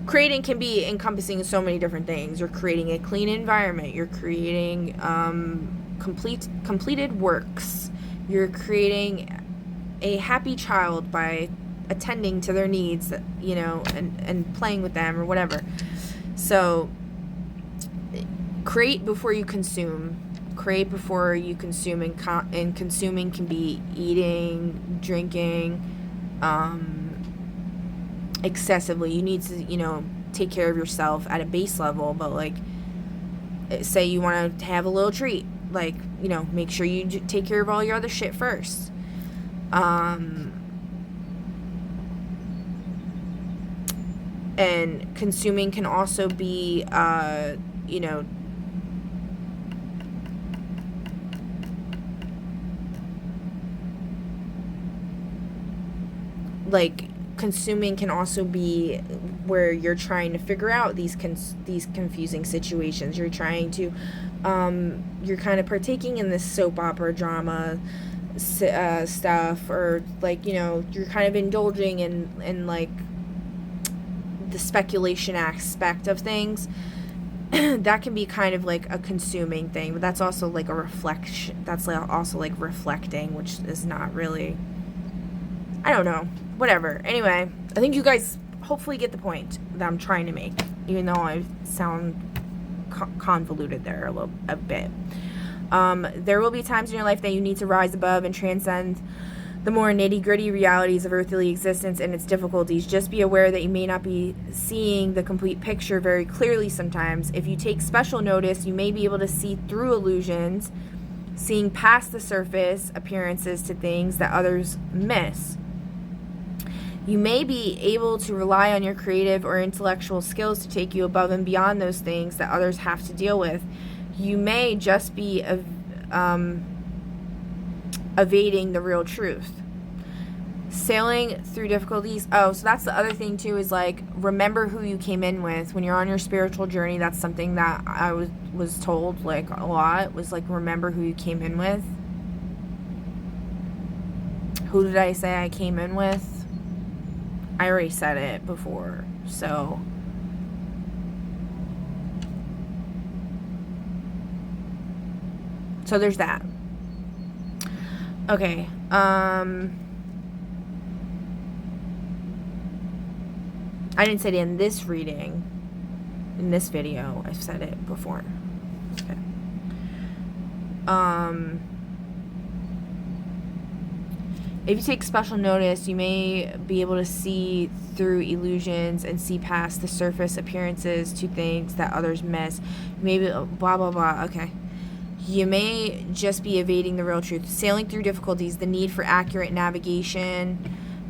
creating can be encompassing so many different things. You're creating a clean environment, you're creating completed works, you're creating a happy child by attending to their needs, you know, and playing with them or whatever. So create before you consume. Create before you consume, and consuming can be eating, drinking, excessively. You need to, you know, take care of yourself at a base level, but, like, say you want to have a little treat, like, you know, make sure you take care of all your other shit first. And consuming can also be, you know, like, consuming can also be where you're trying to figure out these confusing situations. You're trying to, you're kind of partaking in this soap opera drama stuff, or, like, you know, you're kind of indulging in like the speculation aspect of things. That can be kind of like a consuming thing, but that's also like a reflection. That's also like reflecting, which is not really, I don't know. Whatever. Anyway, I think you guys hopefully get the point that I'm trying to make, even though I sound convoluted there a bit. There will be times in your life that you need to rise above and transcend the more nitty-gritty realities of earthly existence and its difficulties. Just be aware that you may not be seeing the complete picture very clearly sometimes. If you take special notice, you may be able to see through illusions, seeing past the surface appearances to things that others miss. You may be able to rely on your creative or intellectual skills to take you above and beyond those things that others have to deal with. You may just be evading the real truth. Sailing through difficulties. Oh, so that's the other thing too, is like, remember who you came in with. When you're on your spiritual journey, that's something that I was told, like, a lot, was like, remember who you came in with. Who did I say I came in with? I already said it before, so there's that. Okay, I didn't say it in this reading, in this video. I've said it before. Okay. If you take special notice, you may be able to see through illusions and see past the surface appearances to things that others miss. Maybe blah, blah, blah. Okay. You may just be evading the real truth. Sailing through difficulties, the need for accurate navigation,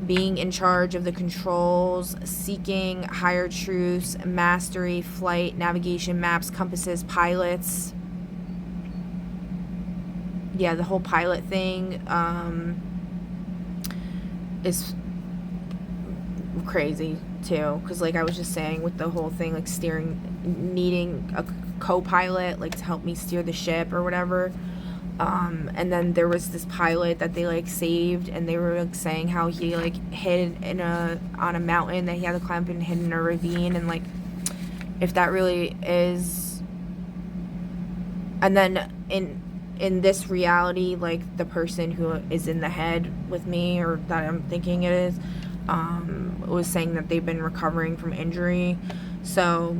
being in charge of the controls, seeking higher truths, mastery, flight, navigation, maps, compasses, pilots. Yeah, the whole pilot thing is crazy too, because like I was just saying with the whole thing, like steering, needing a co-pilot like to help me steer the ship or whatever, and then there was this pilot that they like saved, and they were like saying how he like hid on a mountain that he had to climb up and hid in a ravine, and like if that really is, and then in this reality, like the person who is in the head with me, or that I'm thinking it is, was saying that they've been recovering from injury. So,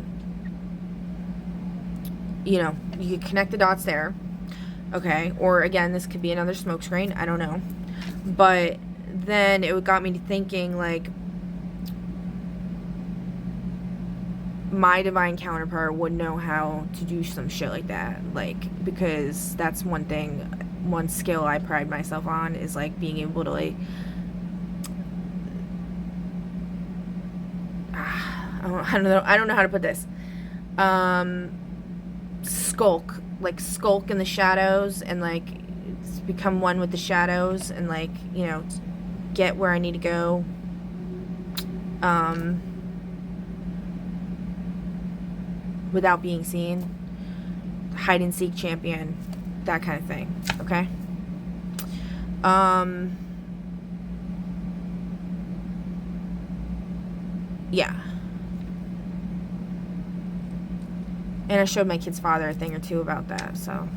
you know, you could connect the dots there. Okay. Or again, this could be another smokescreen. I don't know. But then it got me thinking, like, my divine counterpart would know how to do some shit like that, like, because that's one skill I pride myself on, is like being able to like I don't know how to put this, skulk in the shadows, and like become one with the shadows, and like, you know, get where I need to go, without being seen, hide and seek champion, that kind of thing. Okay. Yeah. And I showed my kid's father a thing or two about that. So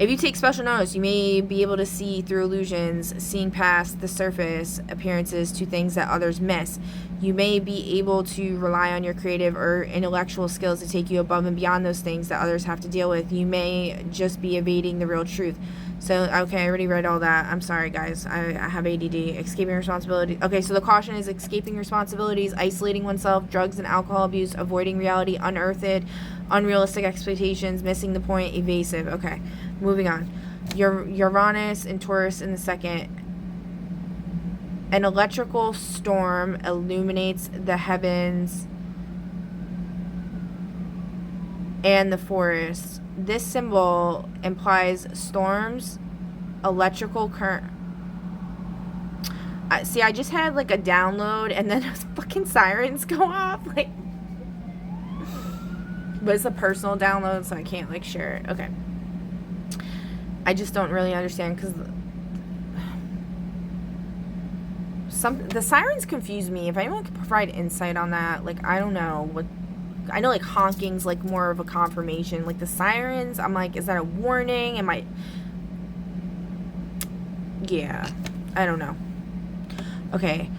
if you take special notice, you may be able to see through illusions, seeing past the surface appearances to things that others miss. You may be able to rely on your creative or intellectual skills to take you above and beyond those things that others have to deal with. You may just be evading the real truth. So, okay, I already read all that. I'm sorry, guys. I have ADD. Escaping responsibility. Okay, so the caution is escaping responsibilities, isolating oneself, drugs and alcohol abuse, avoiding reality, unearthed, unrealistic expectations, missing the point, evasive. Okay, moving on. Uranus and Taurus in the second. An electrical storm illuminates the heavens and the forest. This symbol implies storms, electrical current. See, I just had like a download, and then fucking sirens go off. Like, but it's a personal download, so I can't like share it. Okay. I just don't really understand, because the sirens confuse me. If anyone could provide insight on that, like, I don't know what. I know like honking's like more of a confirmation. Like the sirens, I'm like, is that a warning? Yeah, I don't know. Okay.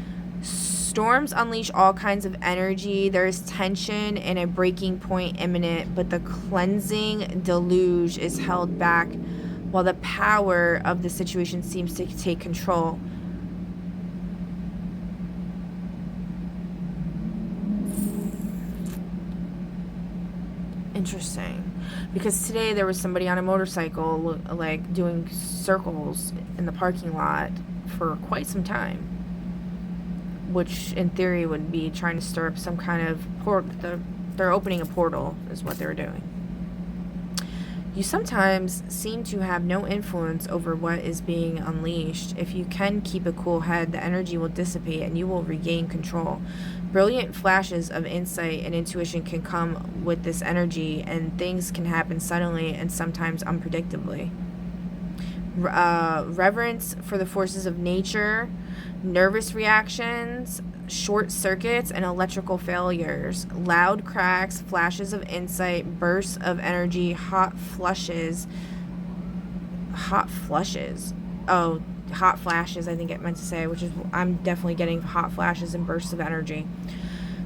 Storms unleash all kinds of energy. There is tension and a breaking point imminent, but the cleansing deluge is held back while the power of the situation seems to take control. Interesting, because today there was somebody on a motorcycle like doing circles in the parking lot for quite some time, which in theory would be trying to stir up some kind of they're opening a portal is what they were doing. You sometimes seem to have no influence over what is being unleashed. If you can keep a cool head, the energy will dissipate and you will regain control. Brilliant flashes of insight and intuition can come with this energy, and things can happen suddenly and sometimes unpredictably. Reverence for the forces of nature, nervous reactions, short circuits, and electrical failures, loud cracks, flashes of insight, bursts of energy, hot flashes, I think it meant to say, which is, I'm definitely getting hot flashes and bursts of energy.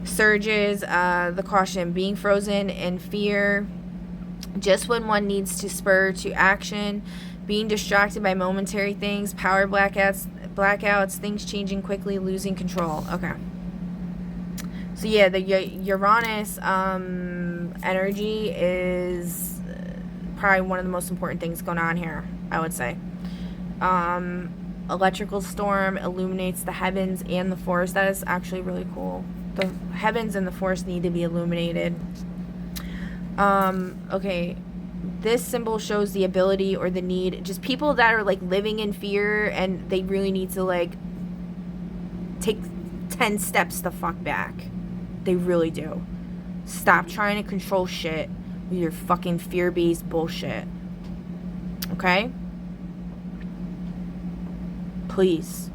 Surges, the caution, being frozen in fear, just when one needs to spur to action, being distracted by momentary things, power blackouts blackouts, things changing quickly, losing control. Okay. So yeah, the Uranus energy is probably one of the most important things going on here, I would say. Electrical storm illuminates the heavens and the forest. That is actually really cool. The heavens and the forest need to be illuminated. Okay. This symbol shows the ability or the need. Just people that are like living in fear and they really need to like take 10 steps the fuck back. They really do. Stop trying to control shit with your fucking fear-based bullshit. Okay? Please.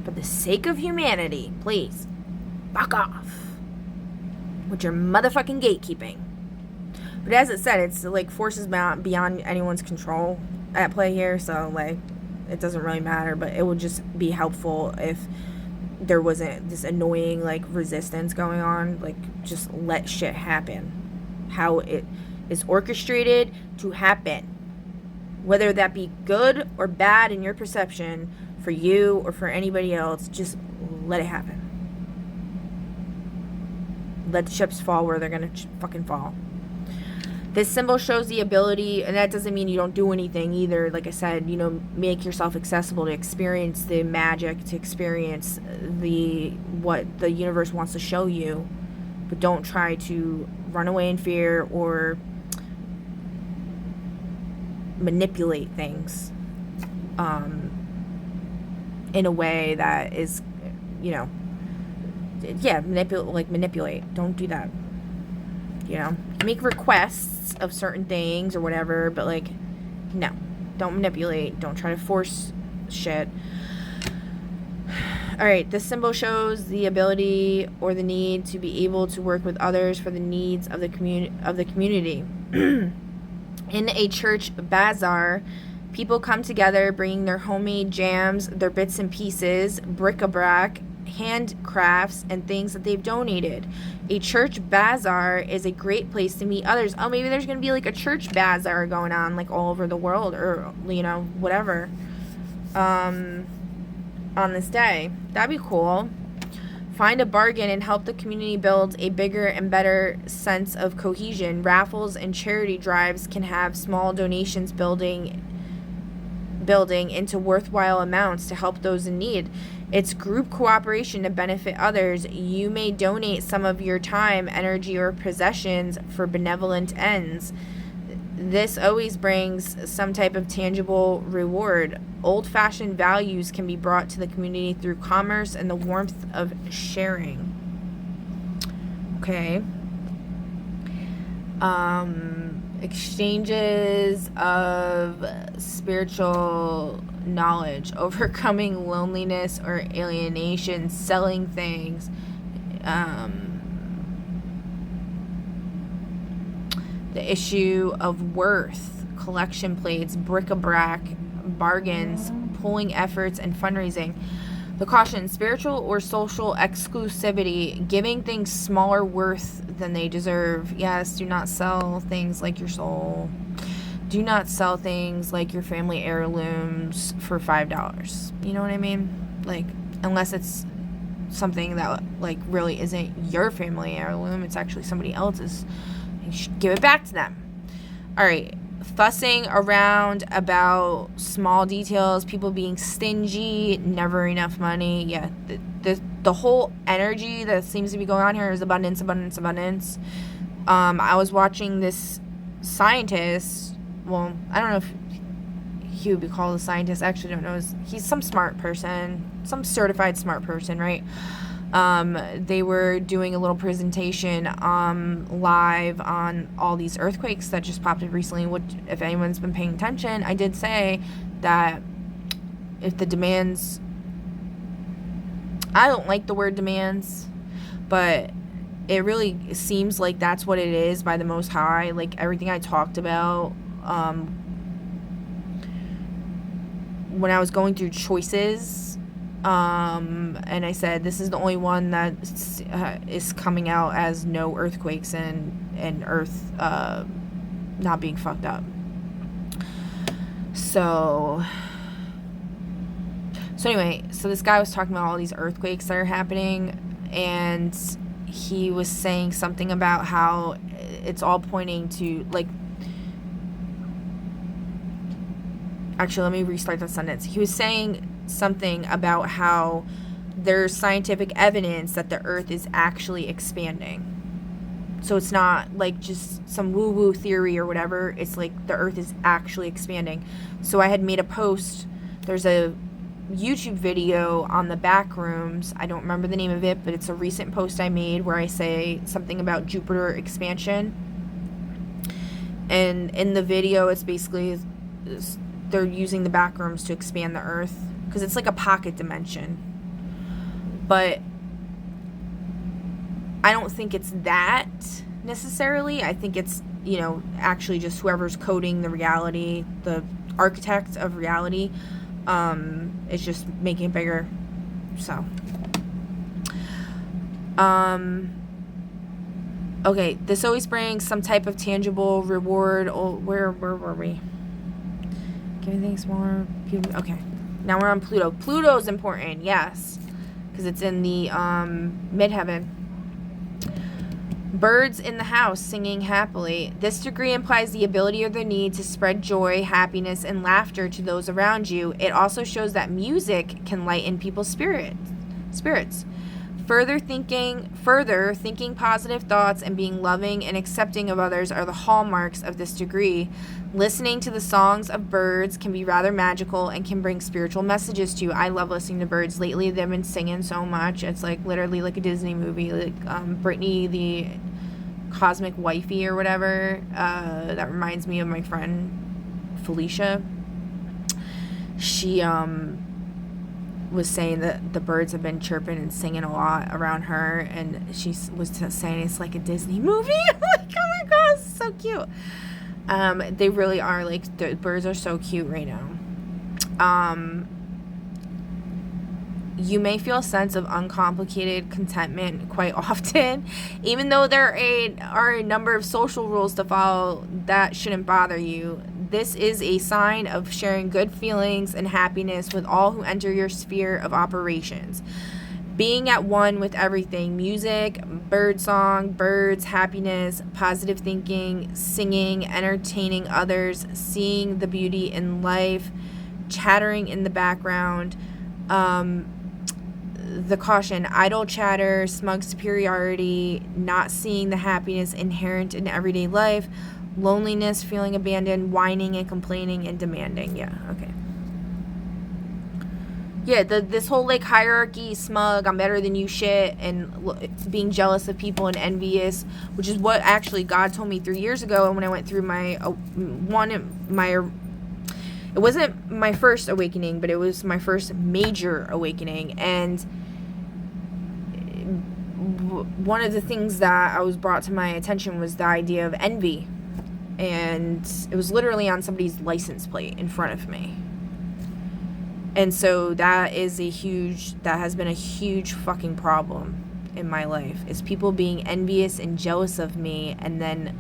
For the sake of humanity, please. Fuck off. With your motherfucking gatekeeping. But as it said, it's like forces beyond anyone's control at play here. So, like, it doesn't really matter. But it would just be helpful if there wasn't this annoying, like, resistance going on. Like, just let shit happen. How it is orchestrated to happen. Whether that be good or bad in your perception for you or for anybody else, just let it happen. Let the chips fall where they're gonna fucking fall. This symbol shows the ability, and that doesn't mean you don't do anything either. Like I said, you know, make yourself accessible to experience the magic, to experience what the universe wants to show you. But don't try to run away in fear or manipulate things in a way that is, you know, yeah, manipulate. Don't do that. You know, make requests of certain things or whatever, but like, no, don't manipulate. Don't try to force shit. All right, this symbol shows the ability or the need to be able to work with others for the needs of the community. In a church bazaar, people come together bringing their homemade jams, their bits and pieces, bric-a-brac, handcrafts, and things that they've donated. A church bazaar is a great place to meet others. Oh, maybe there's going to be like a church bazaar going on like all over the world, or, you know, whatever, on this day. That'd be cool. Find a bargain and help the community build a bigger and better sense of cohesion. Raffles and charity drives can have small donations building into worthwhile amounts to help those in need. It's group cooperation to benefit others. You may donate some of your time, energy, or possessions for benevolent ends. This always brings some type of tangible reward. Old-fashioned values can be brought to the community through commerce and the warmth of sharing. Okay. Exchanges of spiritual knowledge, overcoming loneliness or alienation, selling things, the issue of worth, collection plates, bric-a-brac, bargains, pulling efforts, and fundraising. The caution: spiritual or social exclusivity, giving things smaller worth than they deserve. Yes, do not sell things like your soul. Do not sell things like your family heirlooms for $5. You know what I mean? Like, unless it's something that, like, really isn't your family heirloom, it's actually somebody else's. You should give it back to them. All right. Fussing around about small details, people being stingy, never enough money. Yeah, the whole energy that seems to be going on here is abundance, abundance, abundance. I was watching this scientist. Well, I don't know if he would be called a scientist. I actually don't know. He's some smart person, some certified smart person, right? They were doing a little presentation live on all these earthquakes that just popped up recently, which, if anyone's been paying attention, I did say that if the demands, I don't like the word demands, but it really seems like that's what it is by the Most High. Like everything I talked about when I was going through choices, and I said this is the only one that is coming out as no earthquakes and Earth not being fucked up. So So anyway, so this guy was talking about all these earthquakes that are happening, and he was saying something about how it's all pointing to, like, actually, let me restart that sentence. He was saying something about how there's scientific evidence that the earth is actually expanding. So it's not like just some woo-woo theory or whatever. It's like the earth is actually expanding. So I had made a post. There's a YouTube video on the back rooms. I don't remember the name of it, but it's a recent post I made where I say something about Jupiter expansion. And in the video, it's basically they're using the back rooms to expand the earth because it's like a pocket dimension. But I don't think it's that necessarily. I think it's, actually just whoever's coding the reality, the architect of reality, is just making it bigger. So, okay, this always brings some type of tangible reward. Oh, where were we? Give me things more. Okay, now we're on Pluto. Pluto's important, yes, because it's in the midheaven. Birds in the house singing happily. This degree implies the ability or the need to spread joy, happiness, and laughter to those around you. It also shows that music can lighten people's spirits. Further thinking positive thoughts and being loving and accepting of others are the hallmarks of this degree. Listening to the songs of birds can be rather magical and can bring spiritual messages to you. I love listening to birds. Lately, they've been singing so much. It's like literally like a Disney movie, like Brittany the Cosmic Wifey or whatever. That reminds me of my friend Felicia. She was saying that the birds have been chirping and singing a lot around her, and she was saying it's like a Disney movie. I'm like, oh my god, it's so cute. They really are, like, the birds are so cute right now. You may feel a sense of uncomplicated contentment quite often, even though there are a number of social rules to follow. That shouldn't bother you. This is a sign of sharing good feelings and happiness with all who enter your sphere of operations. Being at one with everything: music, birdsong, birds, happiness, positive thinking, singing, entertaining others, seeing the beauty in life, chattering in the background. The caution: idle chatter, smug superiority, not seeing the happiness inherent in everyday life, loneliness, feeling abandoned, whining and complaining and demanding. Yeah, okay. Yeah, this whole, like, hierarchy, smug, I'm better than you shit, and being jealous of people and envious, which is what actually God told me 3 years ago when I went through it wasn't my first awakening, but it was my first major awakening. And one of the things that I was brought to my attention was the idea of envy. And it was literally on somebody's license plate in front of me. And so that has been a huge fucking problem in my life, is people being envious and jealous of me and then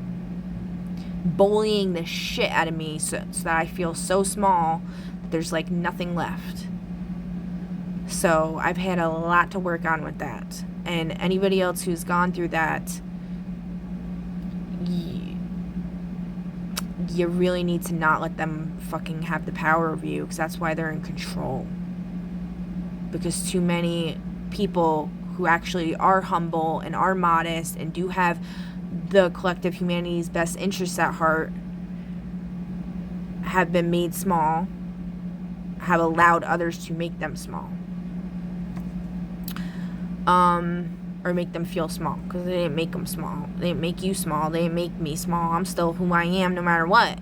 bullying the shit out of me so that I feel so small, there's like nothing left. So I've had a lot to work on with that. And anybody else who's gone through that, you really need to not let them fucking have the power over you, because that's why they're in control. Because too many people who actually are humble and are modest and do have the collective humanity's best interests at heart have been made small, have allowed others to make them small. Or make them feel small, because they didn't make them small. They didn't make you small. They didn't make me small. I'm still who I am no matter what.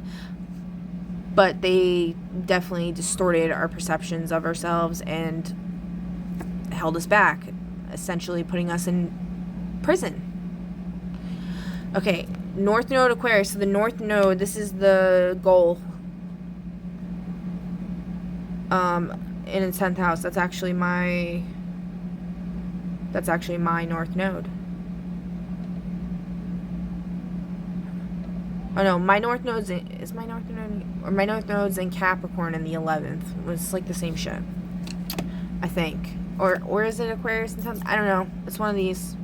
But they definitely distorted our perceptions of ourselves and held us back, essentially putting us in prison. Okay, North Node Aquarius. So the North Node, this is the goal. In its 10th house. That's actually my North Node. Oh no, my North Node's my North Node's in Capricorn in the 11th. It's like the same shit. I think. Or is it Aquarius and something? I don't know. It's one of these.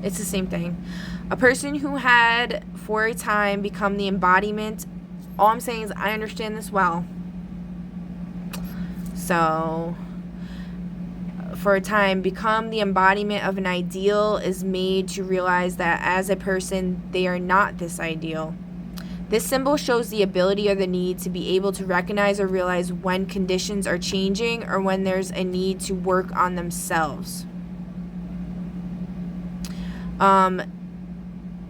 It's the same thing. A person who had for a time become the embodiment. All I'm saying is I understand this well. So, for a time, become the embodiment of an ideal is made to realize that as a person, they are not this ideal. This symbol shows the ability or the need to be able to recognize or realize when conditions are changing or when there's a need to work on themselves.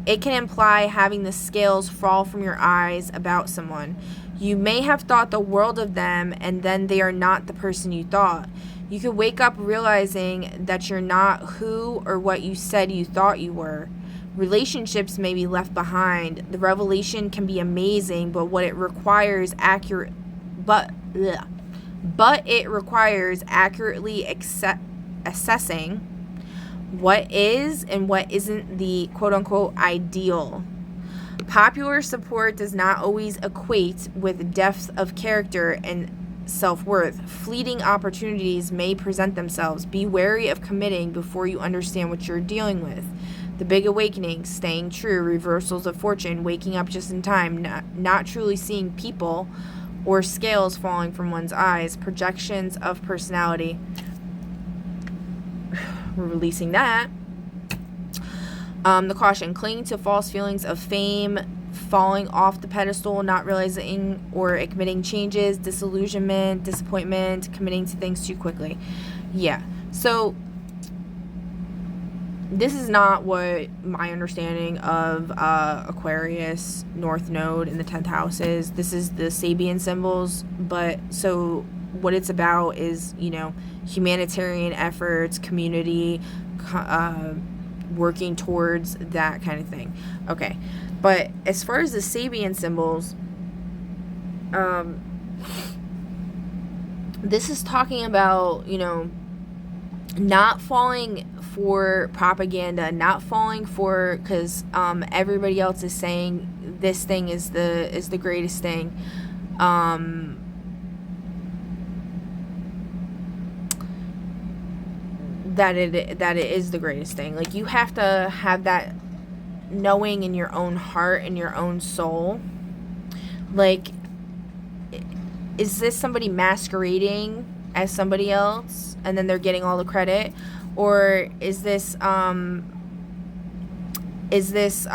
It can imply having the scales fall from your eyes about someone. You may have thought the world of them, and then they are not the person you thought. You could wake up realizing that you're not who or what you said you thought you were. Relationships may be left behind. The revelation can be amazing, but it requires accurately assessing what is and what isn't the quote-unquote ideal. Popular support does not always equate with depth of character and self-worth. Fleeting opportunities may present themselves. Be wary of committing before you understand what you're dealing with. The big awakening, staying true, reversals of fortune, waking up just in time, not truly seeing people or scales falling from one's eyes, projections of personality. We're releasing that. The caution, clinging to false feelings of fame, falling off the pedestal, not realizing or admitting changes, disillusionment, disappointment, committing to things too quickly. Yeah, so this is not what my understanding of Aquarius North Node in the 10th house is. This is the Sabian symbols, but so what it's about is, humanitarian efforts, community, working towards that kind of thing. Okay, but as far as the Sabian symbols, this is talking about, not falling for propaganda, not falling for, because everybody else is saying this thing is the greatest thing. That it is the greatest thing. Like, you have to have that knowing in your own heart and your own soul. Like, is this somebody masquerading as somebody else and then they're getting all the credit? Or is this or is this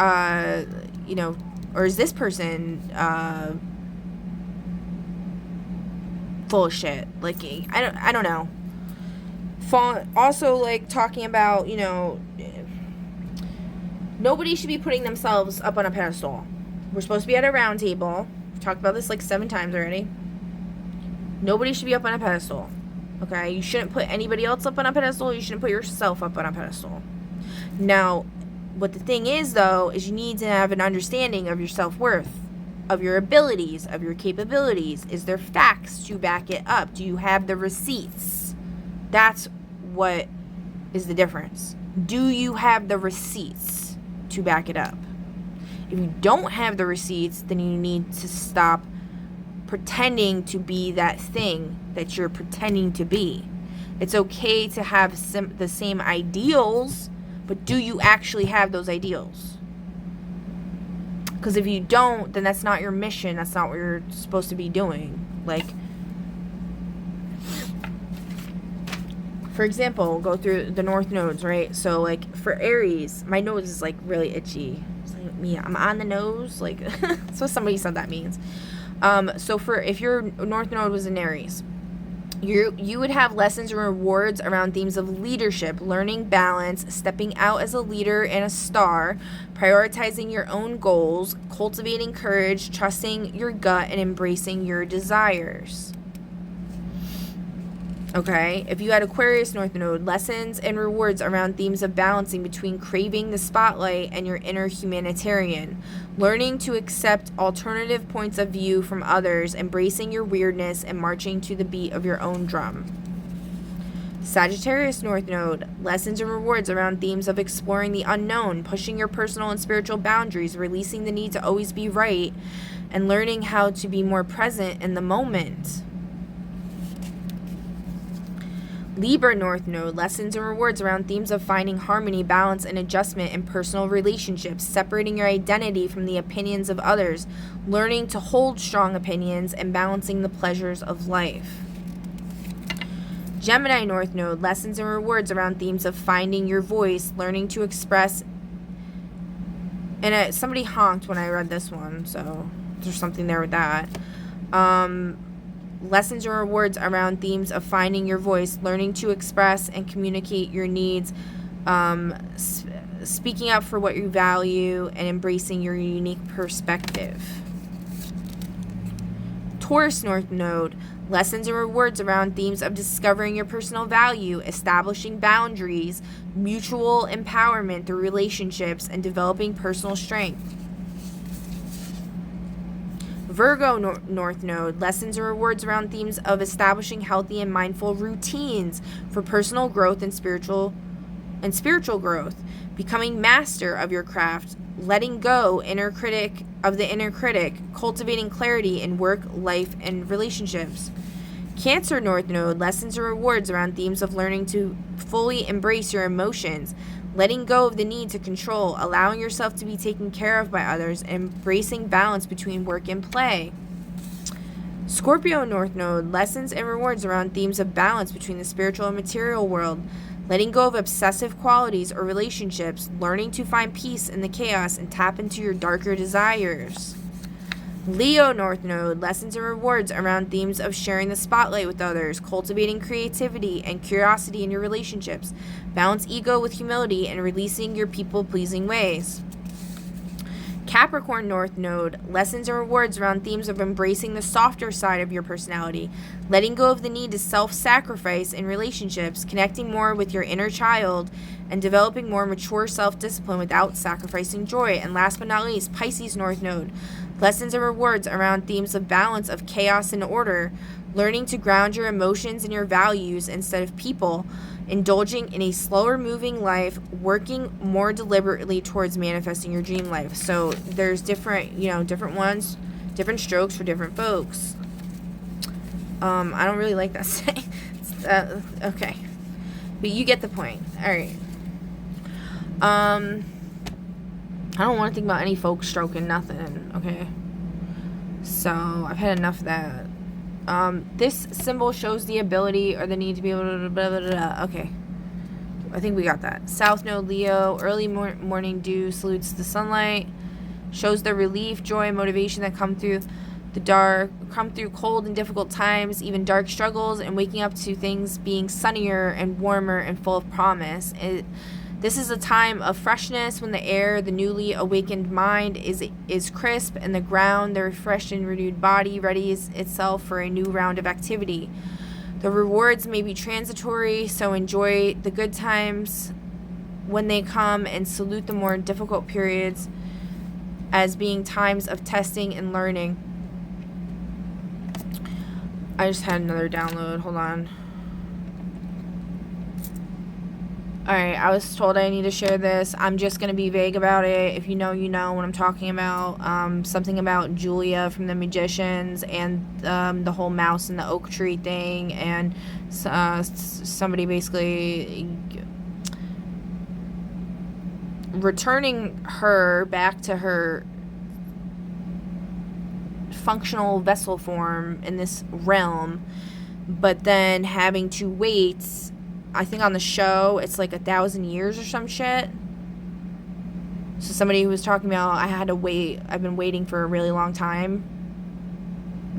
person full of shit? Like, I don't know. Also, like, talking about, nobody should be putting themselves up on a pedestal. We're supposed to be at a round table. We've talked about this like 7 times already. Nobody should be up on a pedestal. Okay? You shouldn't put anybody else up on a pedestal. You shouldn't put yourself up on a pedestal. Now, what the thing is, though, is you need to have an understanding of your self-worth, of your abilities, of your capabilities. Is there facts to back it up? Do you have the receipts? That's what is the difference. Do you have the receipts to back it up? If you don't have the receipts, then you need to stop pretending to be that thing that you're pretending to be. It's okay to have the same ideals, but do you actually have those ideals? Because if you don't, then that's not your mission. That's not what you're supposed to be doing. Like, for example, we'll go through the North nodes, right? So, like, for Aries, my nose is, like, really itchy. It's like, me, I'm on the nose. Like, that's what somebody said that means. So if your North node was in Aries, you would have lessons and rewards around themes of leadership, learning balance, stepping out as a leader and a star, prioritizing your own goals, cultivating courage, trusting your gut, and embracing your desires. Okay, if you had Aquarius North Node, lessons and rewards around themes of balancing between craving the spotlight and your inner humanitarian, learning to accept alternative points of view from others, embracing your weirdness, and marching to the beat of your own drum. Sagittarius North Node, lessons and rewards around themes of exploring the unknown, pushing your personal and spiritual boundaries, releasing the need to always be right, and learning how to be more present in the moment. Libra North Node, lessons and rewards around themes of finding harmony, balance, and adjustment in personal relationships, separating your identity from the opinions of others, learning to hold strong opinions, and balancing the pleasures of life. Gemini North Node, lessons and rewards around themes of finding your voice, learning to express. And somebody honked when I read this one, so there's something there with that. Lessons or rewards around themes of finding your voice, learning to express and communicate your needs, speaking up for what you value, and embracing your unique perspective. Taurus North Node, lessons and rewards around themes of discovering your personal value, establishing boundaries, mutual empowerment through relationships, and developing personal strength. Virgo North Node, lessons and rewards around themes of establishing healthy and mindful routines for personal growth and spiritual growth, becoming master of your craft, letting go of the inner critic, cultivating clarity in work, life, and relationships. Cancer North Node, lessons and rewards around themes of learning to fully embrace your emotions, letting go of the need to control, allowing yourself to be taken care of by others, and embracing balance between work and play. Scorpio North Node, lessons and rewards around themes of balance between the spiritual and material world, letting go of obsessive qualities or relationships, learning to find peace in the chaos and tap into your darker desires. Leo North Node, lessons and rewards around themes of sharing the spotlight with others, cultivating creativity and curiosity in your relationships, balance ego with humility, and releasing your people-pleasing ways. Capricorn North Node, lessons and rewards around themes of embracing the softer side of your personality, letting go of the need to self-sacrifice in relationships, connecting more with your inner child, and developing more mature self-discipline without sacrificing joy. And last but not least, Pisces North Node, lessons and rewards around themes of balance, of chaos and order, learning to ground your emotions and your values instead of people, indulging in a slower moving life, working more deliberately towards manifesting your dream life. So there's different ones, different strokes for different folks. I don't really like that saying. Okay. But you get the point. Alright. I don't want to think about any folk stroking nothing, okay? So, I've had enough of that. This symbol shows the ability or the need to be able to... Blah, blah, blah, blah. Okay. I think we got that. South Node Leo, early morning dew salutes the sunlight, shows the relief, joy, and motivation that come through cold and difficult times, even dark struggles, and waking up to things being sunnier and warmer and full of promise. This is a time of freshness when the air, the newly awakened mind is crisp, and the ground, the refreshed and renewed body, readies itself for a new round of activity. The rewards may be transitory, so enjoy the good times when they come and salute the more difficult periods as being times of testing and learning. I just had another download. Hold on. Alright, I was told I need to share this. I'm just going to be vague about it. If you know, you know what I'm talking about. Something about Julia from The Magicians and the whole mouse and the oak tree thing. And somebody basically returning her back to her functional vessel form in this realm, but then having to wait... I think on the show, it's like 1,000 years or some shit. So somebody who was talking about, I had to wait. I've been waiting for a really long time.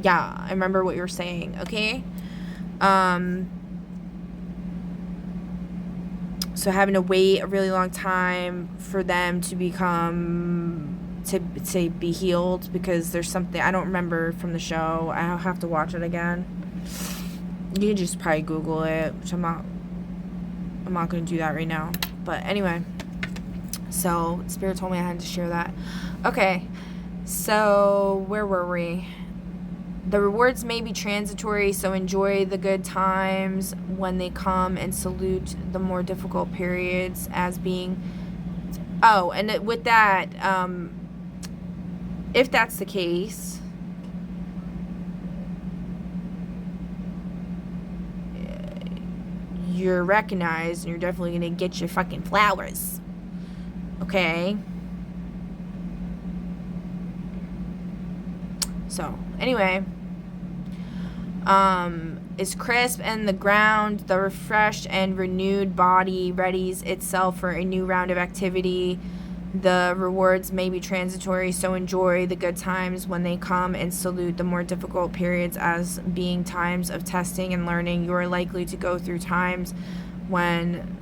Yeah, I remember what you were saying, okay? So having to wait a really long time for them to become, to be healed, because there's something, I don't remember from the show. I'll have to watch it again. You can just probably Google it, which I'm not going to do that right now. But anyway, so Spirit told me I had to share that. Okay, so where were we? The rewards may be transitory, so enjoy the good times when they come and salute the more difficult periods as being... Oh, and with that, if that's the case... you're recognized, and you're definitely gonna get your fucking flowers. Okay? So, anyway. Is crisp and the ground, the refreshed and renewed body readies itself for a new round of activity. The rewards may be transitory, so enjoy the good times when they come and salute the more difficult periods as being times of testing and learning. You are likely to go through times when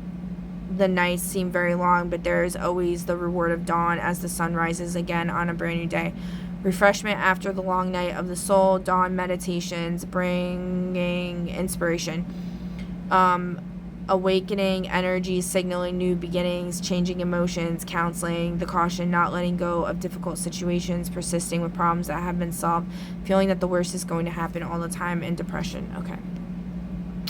the nights seem very long, but there is always the reward of dawn as the sun rises again on a brand new day. Refreshment after the long night of the soul, dawn meditations, bringing inspiration. Awakening energy, signaling new beginnings, changing emotions, counseling, the caution, not letting go of difficult situations, persisting with problems that have been solved, feeling that the worst is going to happen all the time, and depression. Okay.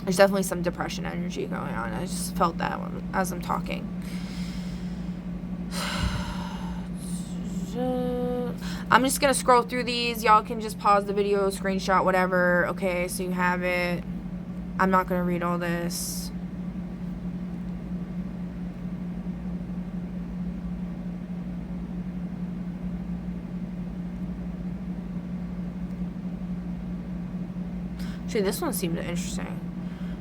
There's definitely some depression energy going on. I just felt that as I'm talking. I'm just going to scroll through these. Y'all can just pause the video, screenshot, whatever. Okay, so you have it. I'm not going to read all this. Actually, this one seemed interesting.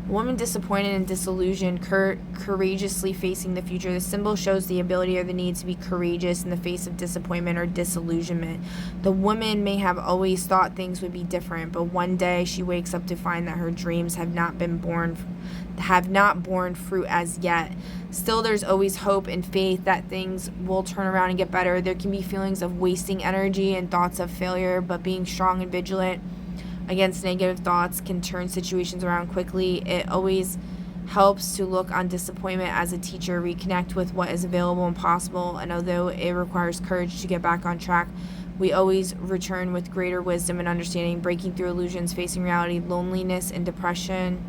A woman disappointed and disillusioned, courageously facing the future. The symbol shows the ability or the need to be courageous in the face of disappointment or disillusionment. The woman may have always thought things would be different, but one day she wakes up to find that her dreams have not borne fruit as yet. Still, there's always hope and faith that things will turn around and get better. There can be feelings of wasting energy and thoughts of failure, but being strong and vigilant against negative thoughts can turn situations around quickly. It always helps to look on disappointment as a teacher, reconnect with what is available and possible, and although it requires courage to get back on track, we always return with greater wisdom and understanding, breaking through illusions, facing reality, loneliness and depression,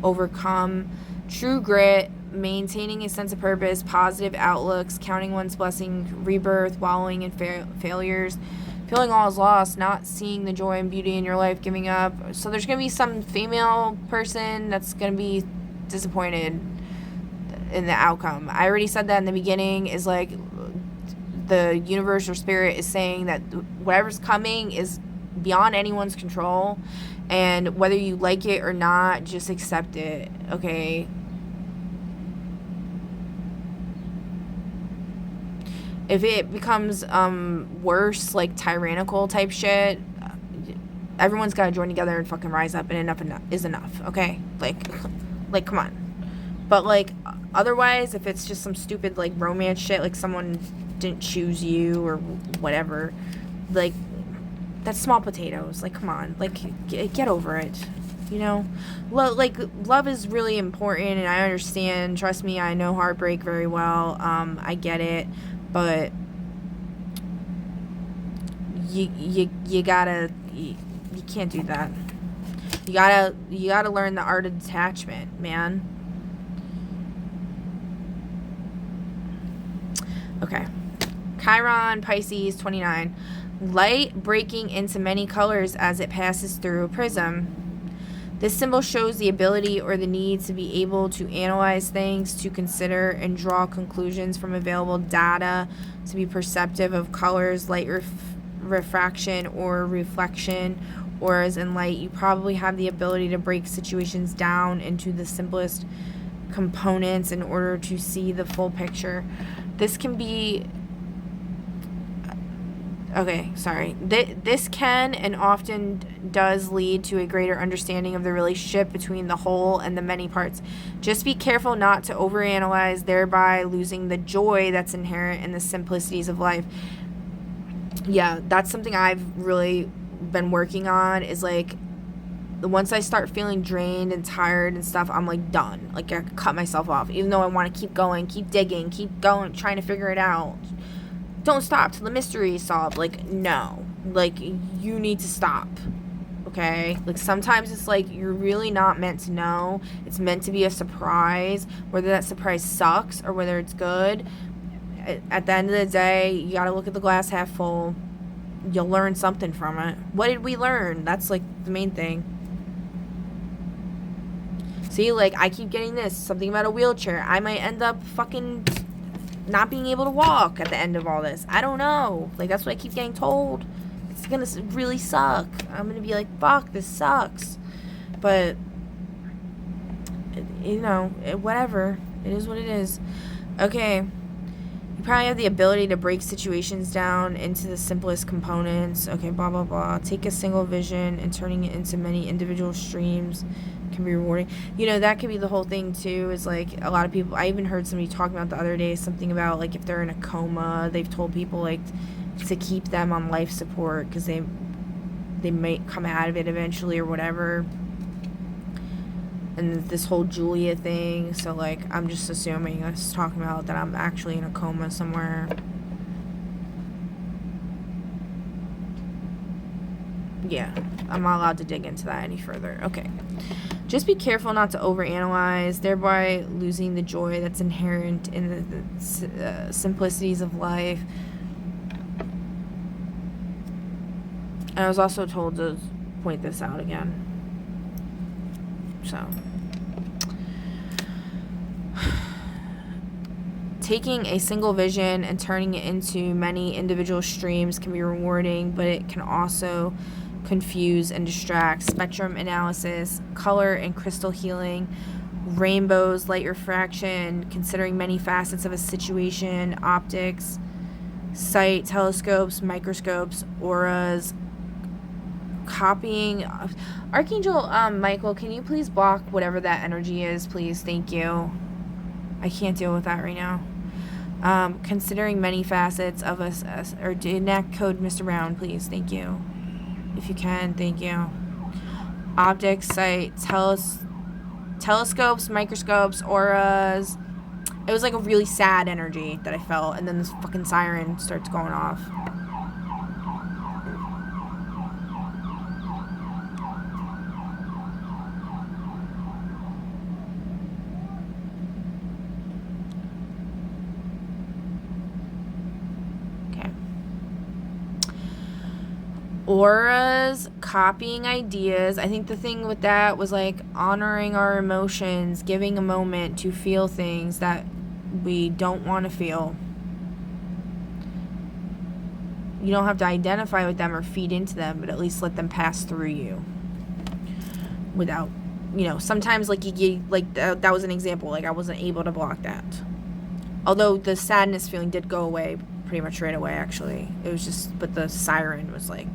overcome, true grit, maintaining a sense of purpose, positive outlooks, counting one's blessing, rebirth, wallowing in failures, feeling all is lost, not seeing the joy and beauty in your life, giving up. So there's going to be some female person that's going to be disappointed in the outcome. I already said that in the beginning, is like the universe or spirit is saying that whatever's coming is beyond anyone's control, and whether you like it or not, just accept it, okay? If it becomes worse, like tyrannical type shit, everyone's got to join together and fucking rise up, and enough is enough, okay? Like, come on. But, like, otherwise, if it's just some stupid, like, romance shit, like someone didn't choose you or whatever, like, that's small potatoes. Like, come on. Like, get over it, you know? Love is really important, and I understand. Trust me, I know heartbreak very well. I get it. But you can't do that. You gotta learn the art of detachment, man. Okay. Chiron, Pisces, 29. Light breaking into many colors as it passes through a prism. This symbol shows the ability or the need to be able to analyze things, to consider and draw conclusions from available data, to be perceptive of colors, light refraction or reflection, or as in light. You probably have the ability to break situations down into the simplest components in order to see the full picture. This can be... Okay, sorry. This can and often does lead to a greater understanding of the relationship between the whole and the many parts. Just be careful not to overanalyze, thereby losing the joy that's inherent in the simplicities of life. Yeah, that's something I've really been working on, is like, once I start feeling drained and tired and stuff, I'm like done. Like, I cut myself off, even though I want to keep going, keep digging, keep going, trying to figure it out. Don't stop till the mystery is solved. Like, no. Like, you need to stop. Okay? Like, sometimes it's like you're really not meant to know. It's meant to be a surprise. Whether that surprise sucks or whether it's good, at the end of the day, you gotta look at the glass half full. You'll learn something from it. What did we learn? That's, like, the main thing. See, like, I keep getting this, something about a wheelchair. I might end up fucking not being able to walk at the end of all this. I don't know. Like, that's what I keep getting told. It's gonna really suck. I'm gonna be like, fuck, this sucks. But, you know, whatever. It is what it is. Okay. You probably have the ability to break situations down into the simplest components. Okay, blah, blah, blah. Take a single vision and turning it into many individual streams can be rewarding. You know, that could be the whole thing too, is like a lot of people, I even heard somebody talking about the other day something about like if they're in a coma, they've told people like to keep them on life support because they might come out of it eventually or whatever. And this whole Julia thing, so like I'm just assuming it's talking about that I'm actually in a coma somewhere. Yeah, I'm not allowed to dig into that any further. Okay. Just be careful not to overanalyze, thereby losing the joy that's inherent in the simplicities of life. And I was also told to point this out again. So. Taking a single vision and turning it into many individual streams can be rewarding, but it can also confuse and distract. Spectrum analysis, color and crystal healing, rainbows, light refraction, considering many facets of a situation, optics, sight, telescopes, microscopes, auras, copying. Archangel Michael, can you please block whatever that energy is, please? Thank you. I can't deal with that right now. Considering many facets of us, or enact code Mr. Brown, please. Thank you. If you can, thank you. Optics, sight, telescopes, microscopes, auras. It was like a really sad energy that I felt, and then this fucking siren starts going off. Auras, copying ideas. I think the thing with that was like honoring our emotions, giving a moment to feel things that we don't want to feel. You don't have to identify with them or feed into them, but at least let them pass through you without, you know, sometimes like you get, like that was an example, like I wasn't able to block that. Although the sadness feeling did go away pretty much right away, actually. It was just, but the siren was like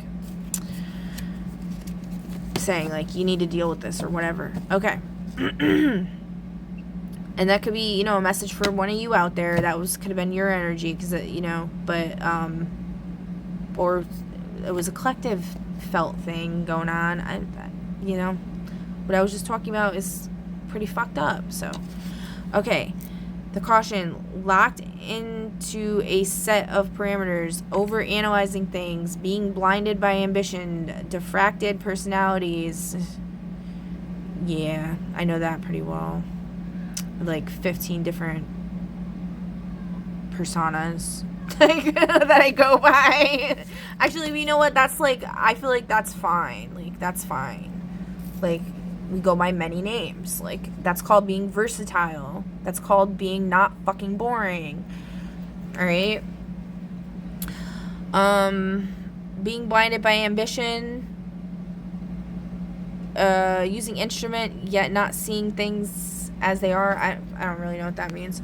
saying like you need to deal with this or whatever. Okay. And that could be, you know, a message for one of you out there. That could have been your energy, because you know, but or it was a collective felt thing going on. You know, what I was just talking about is pretty fucked up. So okay, the caution: locked into a set of parameters, over analyzing things, being blinded by ambition, diffracted personalities. Yeah, I know that pretty well. Like 15 different personas that I go by. Actually, you know what? That's like, I feel like that's fine. Like, that's fine. Like, we go by many names. Like, that's called being versatile. That's called being not fucking boring. Alright? Being blinded by ambition. Using instrument, yet not seeing things as they are. I don't really know what that means.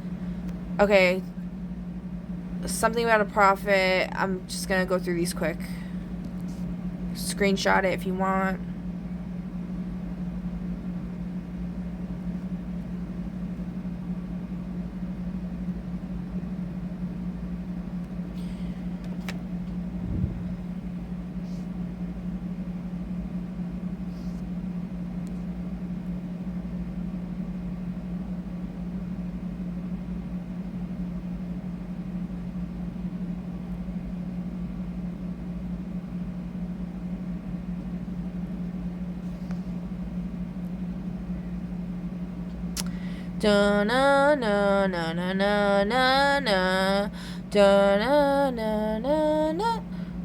Okay. Something about a prophet. I'm just gonna go through these quick. Screenshot it if you want. Da na na na na na na na da na na na na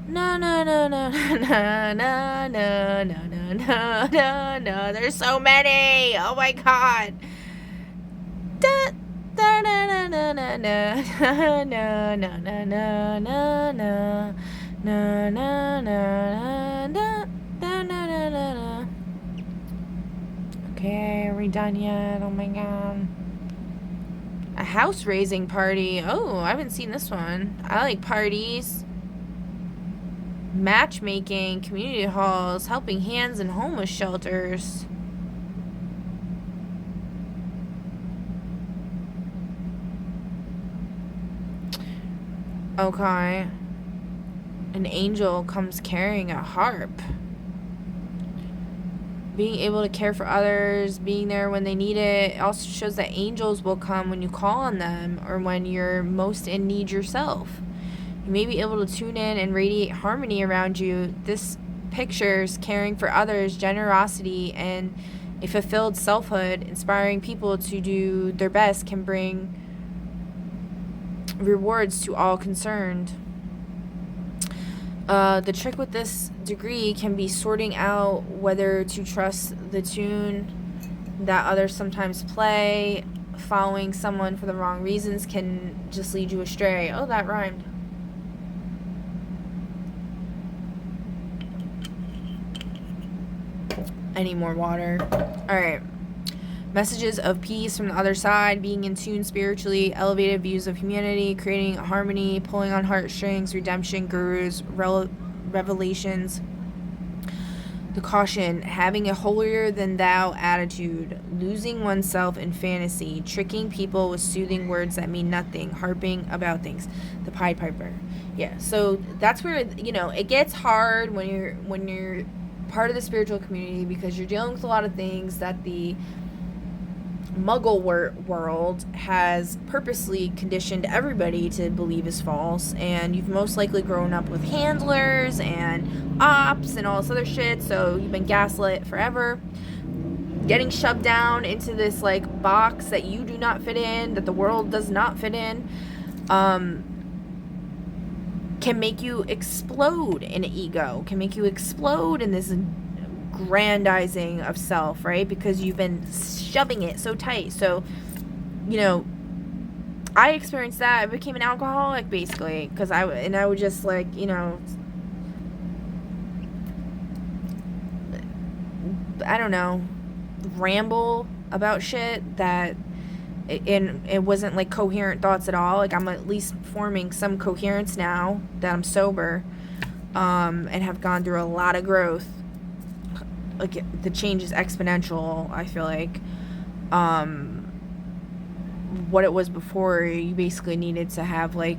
na na na na. na na na na na na na na. There's so many. Oh my god. Da da na na na na na na na na na na na na na na na. Okay, are we done yet? Oh my god. A house raising party. Oh, I haven't seen this one. I like parties. Matchmaking, community halls, helping hands in homeless shelters. Okay. An angel comes carrying a harp. Being able to care for others, being there when they need it. It also shows that angels will come when you call on them or when you're most in need yourself. You may be able to tune in and radiate harmony around you. This pictures caring for others, generosity, and a fulfilled selfhood. Inspiring people to do their best can bring rewards to all concerned. The trick with this degree can be sorting out whether to trust the tune that others sometimes play. Following someone for the wrong reasons can just lead you astray. Oh, that rhymed. I need more water. Alright. Messages of peace from the other side, being in tune spiritually, elevated views of humanity, creating harmony, pulling on heartstrings, redemption, gurus, revelations. The caution, having a holier-than-thou attitude, losing oneself in fantasy, tricking people with soothing words that mean nothing, harping about things. The Pied Piper. Yeah, so that's where, it gets hard when you're part of the spiritual community because you're dealing with a lot of things that the Muggle world has purposely conditioned everybody to believe is false, and you've most likely grown up with handlers and ops and all this other shit, so you've been gaslit forever, getting shoved down into this box that you do not fit in, that the world does not fit in, can make you explode in ego, can make you explode in this grandizing of self, right? Because you've been shoving it so tight. So, I experienced that. I became an alcoholic basically because I would just I don't know, ramble about shit that it wasn't coherent thoughts at all. I'm at least forming some coherence now that I'm sober, and have gone through a lot of growth. The change is exponential, I feel like. What it was before, you basically needed to have a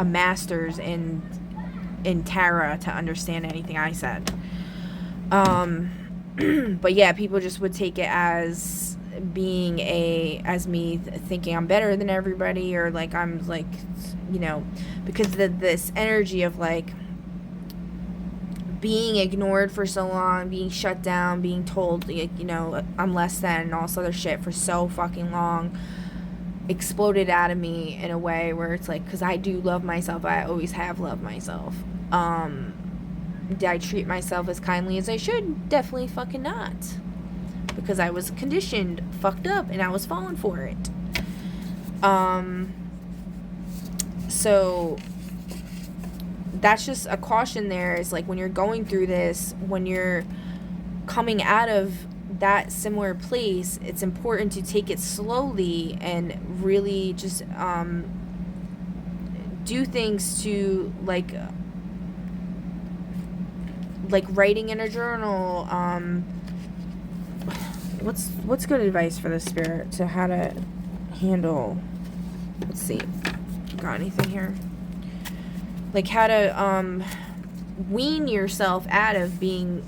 master's in Tara to understand anything I said. But yeah, people just would take it as being as me thinking I'm better than everybody, or I'm because this energy of being ignored for so long, being shut down, being told, I'm less than, and all this other shit for so fucking long, exploded out of me in a way where it's because I do love myself. I always have loved myself. Did I treat myself as kindly as I should? Definitely fucking not. Because I was conditioned, fucked up, and I was falling for it. So that's just a caution there, is when you're going through this, when you're coming out of that similar place, it's important to take it slowly and really just do things to writing in a journal. What's good advice for the spirit to how to handle, let's see, got anything here? How to wean yourself out of being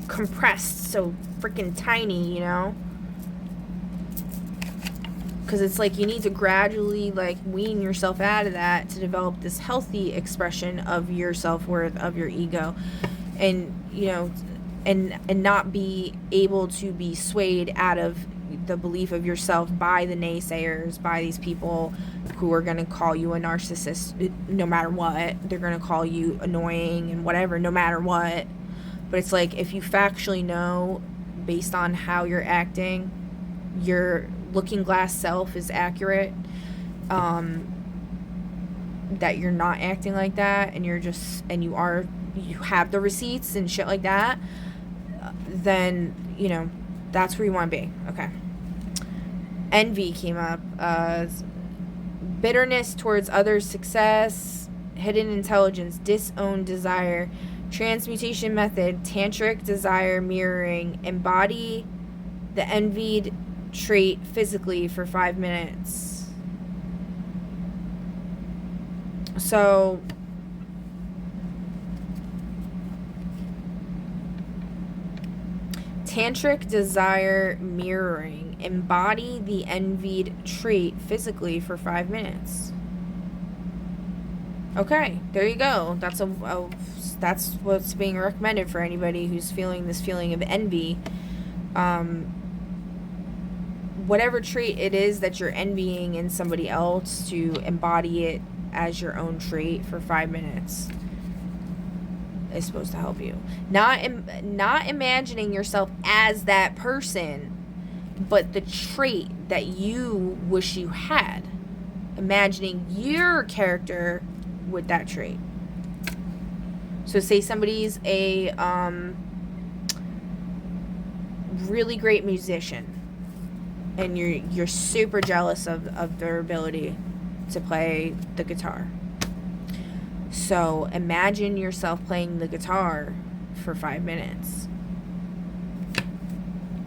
compressed so freaking tiny, because it's you need to gradually wean yourself out of that to develop this healthy expression of your self-worth, of your ego, and and not be able to be swayed out of the belief of yourself by the naysayers, by these people who are going to call you a narcissist no matter what. They're going to call you annoying and whatever no matter what. But it's like, if you factually know, based on how you're acting, your looking glass self is accurate, that you're not acting like that, and you have the receipts and shit like that, then, you know, that's where you want to be. Okay. Envy came up. Bitterness towards others' success, hidden intelligence, disowned desire, transmutation method, tantric desire mirroring, embody the envied trait physically for 5 minutes. So tantric desire mirroring, embody the envied trait physically for 5 minutes. Okay, there you go. That's what's being recommended for anybody who's feeling this feeling of envy. Whatever trait it is that you're envying in somebody else, to embody it as your own trait for 5 minutes is supposed to help you. Not imagining yourself as that person, but the trait that you wish you had. Imagining your character with that trait. So say somebody's a really great musician, and you're super jealous of their ability to play the guitar. So imagine yourself playing the guitar for 5 minutes.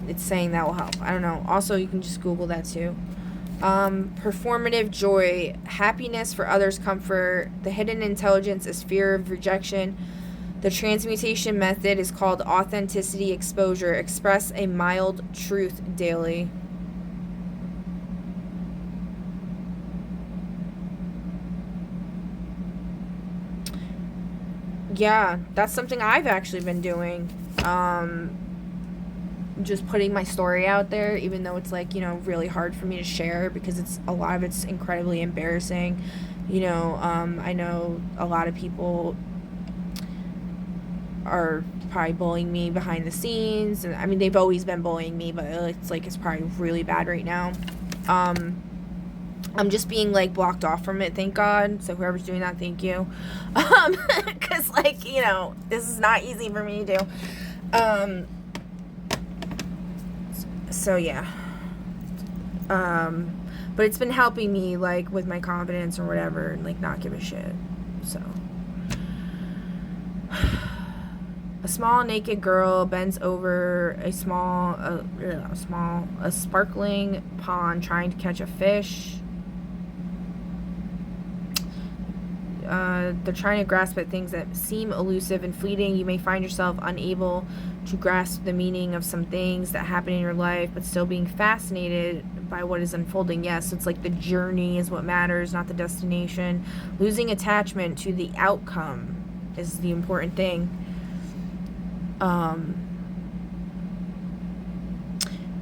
It's saying that will help. I don't know. Also, you can just Google that too. Performative joy, happiness for others' comfort. The hidden intelligence is fear of rejection. The transmutation method is called authenticity exposure. Express a mild truth daily. Yeah, that's something I've actually been doing. Just putting my story out there, even though it's like, you know, really hard for me to share because a lot of it's incredibly embarrassing. You know, I know a lot of people are probably bullying me behind the scenes, and I mean, they've always been bullying me, but it's probably really bad right now. I'm just being like blocked off from it, thank God. So whoever's doing that, thank you. Because like, you know, this is not easy for me to do. So yeah. But it's been helping me like with my confidence or whatever, and like not give a shit. So a small naked girl bends over a sparkling pond trying to catch a fish. They're trying to grasp at things that seem elusive and fleeting. You may find yourself unable to grasp the meaning of some things that happen in your life, but still being fascinated by what is unfolding. Yes, it's like the journey is what matters, not the destination. Losing attachment to the outcome is the important thing.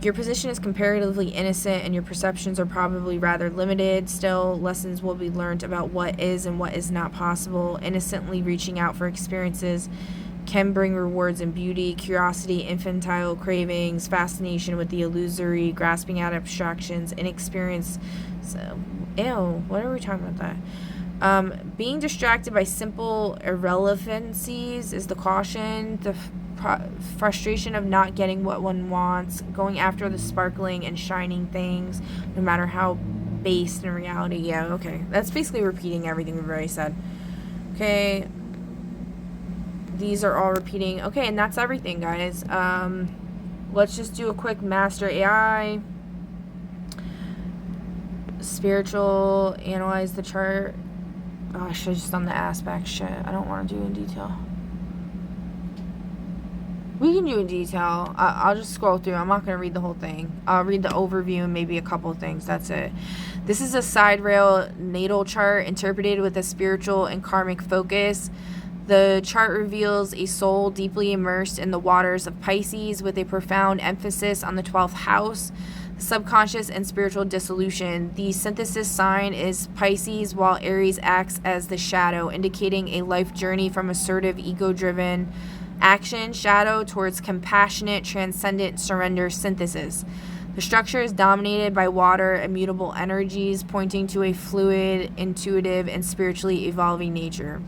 Your position is comparatively innocent and your perceptions are probably rather limited. Still, lessons will be learned about what is and what is not possible. Innocently reaching out for experiences can bring rewards in beauty, curiosity, infantile cravings, fascination with the illusory, grasping at abstractions, inexperience. What are we talking about that? Being distracted by simple irrelevancies is the caution. The frustration of not getting what one wants, going after the sparkling and shining things, no matter how based in reality. Yeah, okay. That's basically repeating everything we've already said. Okay. These are all repeating. Okay, and that's everything, guys. Let's just do a quick Master AI. Spiritual, analyze the chart. Oh, I should have just done the aspect shit. I don't want to do in detail. We can do in detail. I'll just scroll through. I'm not going to read the whole thing. I'll read the overview and maybe a couple of things. That's it. This is a sidereal natal chart interpreted with a spiritual and karmic focus. The chart reveals a soul deeply immersed in the waters of Pisces with a profound emphasis on the 12th house. subconscious and spiritual dissolution. The synthesis sign is Pisces, while Aries acts as the shadow, indicating a life journey from assertive, ego-driven action shadow towards compassionate, transcendent surrender synthesis. The structure is dominated by water, immutable energies, pointing to a fluid, intuitive, and spiritually evolving nature.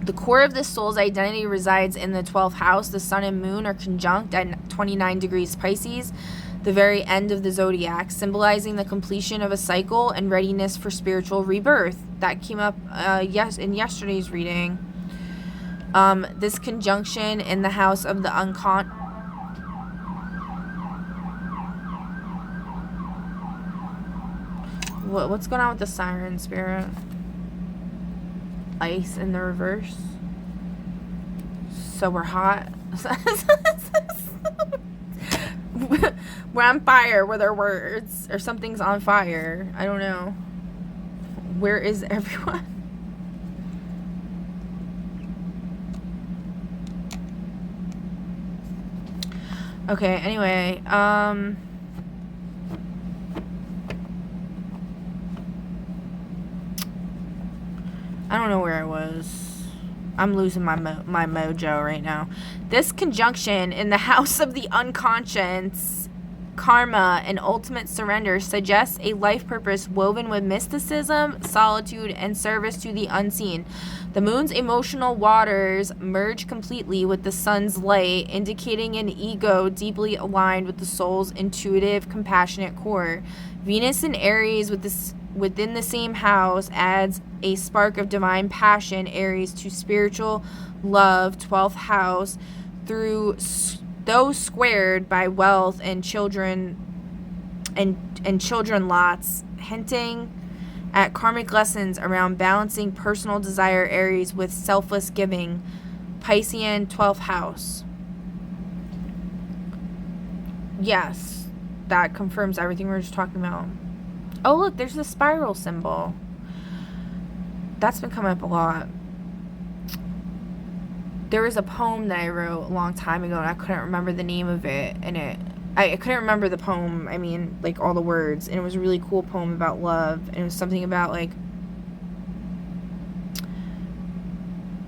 The core of the soul's identity resides in the 12th house. The sun and moon are conjunct at 29 degrees Pisces, the very end of the zodiac, symbolizing the completion of a cycle and readiness for spiritual rebirth. That came up in yesterday's reading. This conjunction in the house of the what's going on with the siren spirit? Ice in the reverse. So we're hot. We're on fire with our words, or something's on fire. I don't know. Where is everyone? Okay, anyway, I don't know where I was. I'm losing my mojo right now. This conjunction in the house of the unconscious, karma, and ultimate surrender suggests a life purpose woven with mysticism, solitude, and service to the unseen. The moon's emotional waters merge completely with the sun's light, indicating an ego deeply aligned with the soul's intuitive, compassionate core. Venus in Aries within the same house adds a spark of divine passion, Aries, to spiritual love, 12th house, though squared by wealth and children and children lots, hinting at karmic lessons around balancing personal desire, Aries, with selfless giving, Piscean, 12th house. Yes, that confirms everything we were just talking about. Oh, look, there's the spiral symbol. That's been coming up a lot. There was a poem that I wrote a long time ago, and I couldn't remember the name of it. And I couldn't remember the poem. I mean, like, all the words. And it was a really cool poem about love. And it was something about, like,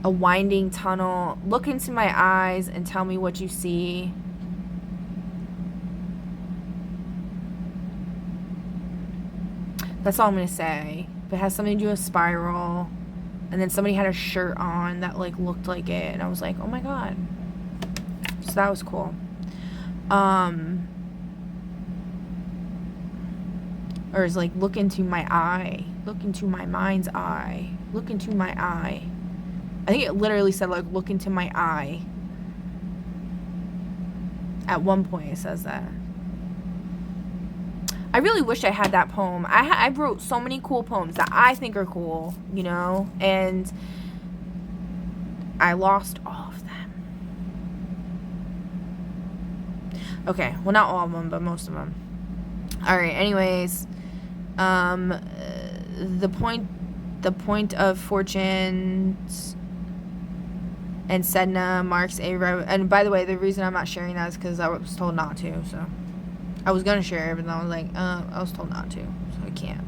a winding tunnel. Look into my eyes and tell me what you see. That's all I'm going to say. But it has something to do with spiral. And then somebody had a shirt on that, like, looked like it. And I was like, oh my god. So that was cool. Or it's like, look into my eye. Look into my mind's eye. Look into my eye. I think it literally said, like, look into my eye. At one point it says that. I really wish I had that poem. I wrote so many cool poems that I think are cool, you know, and I lost all of them. Okay, well, not all of them, but most of them. All right, anyways, the point of fortune and Sedna marks a and by the way, the reason I'm not sharing that is because I was told not to, so. I was going to share it, but then I was like, I was told not to, so I can't.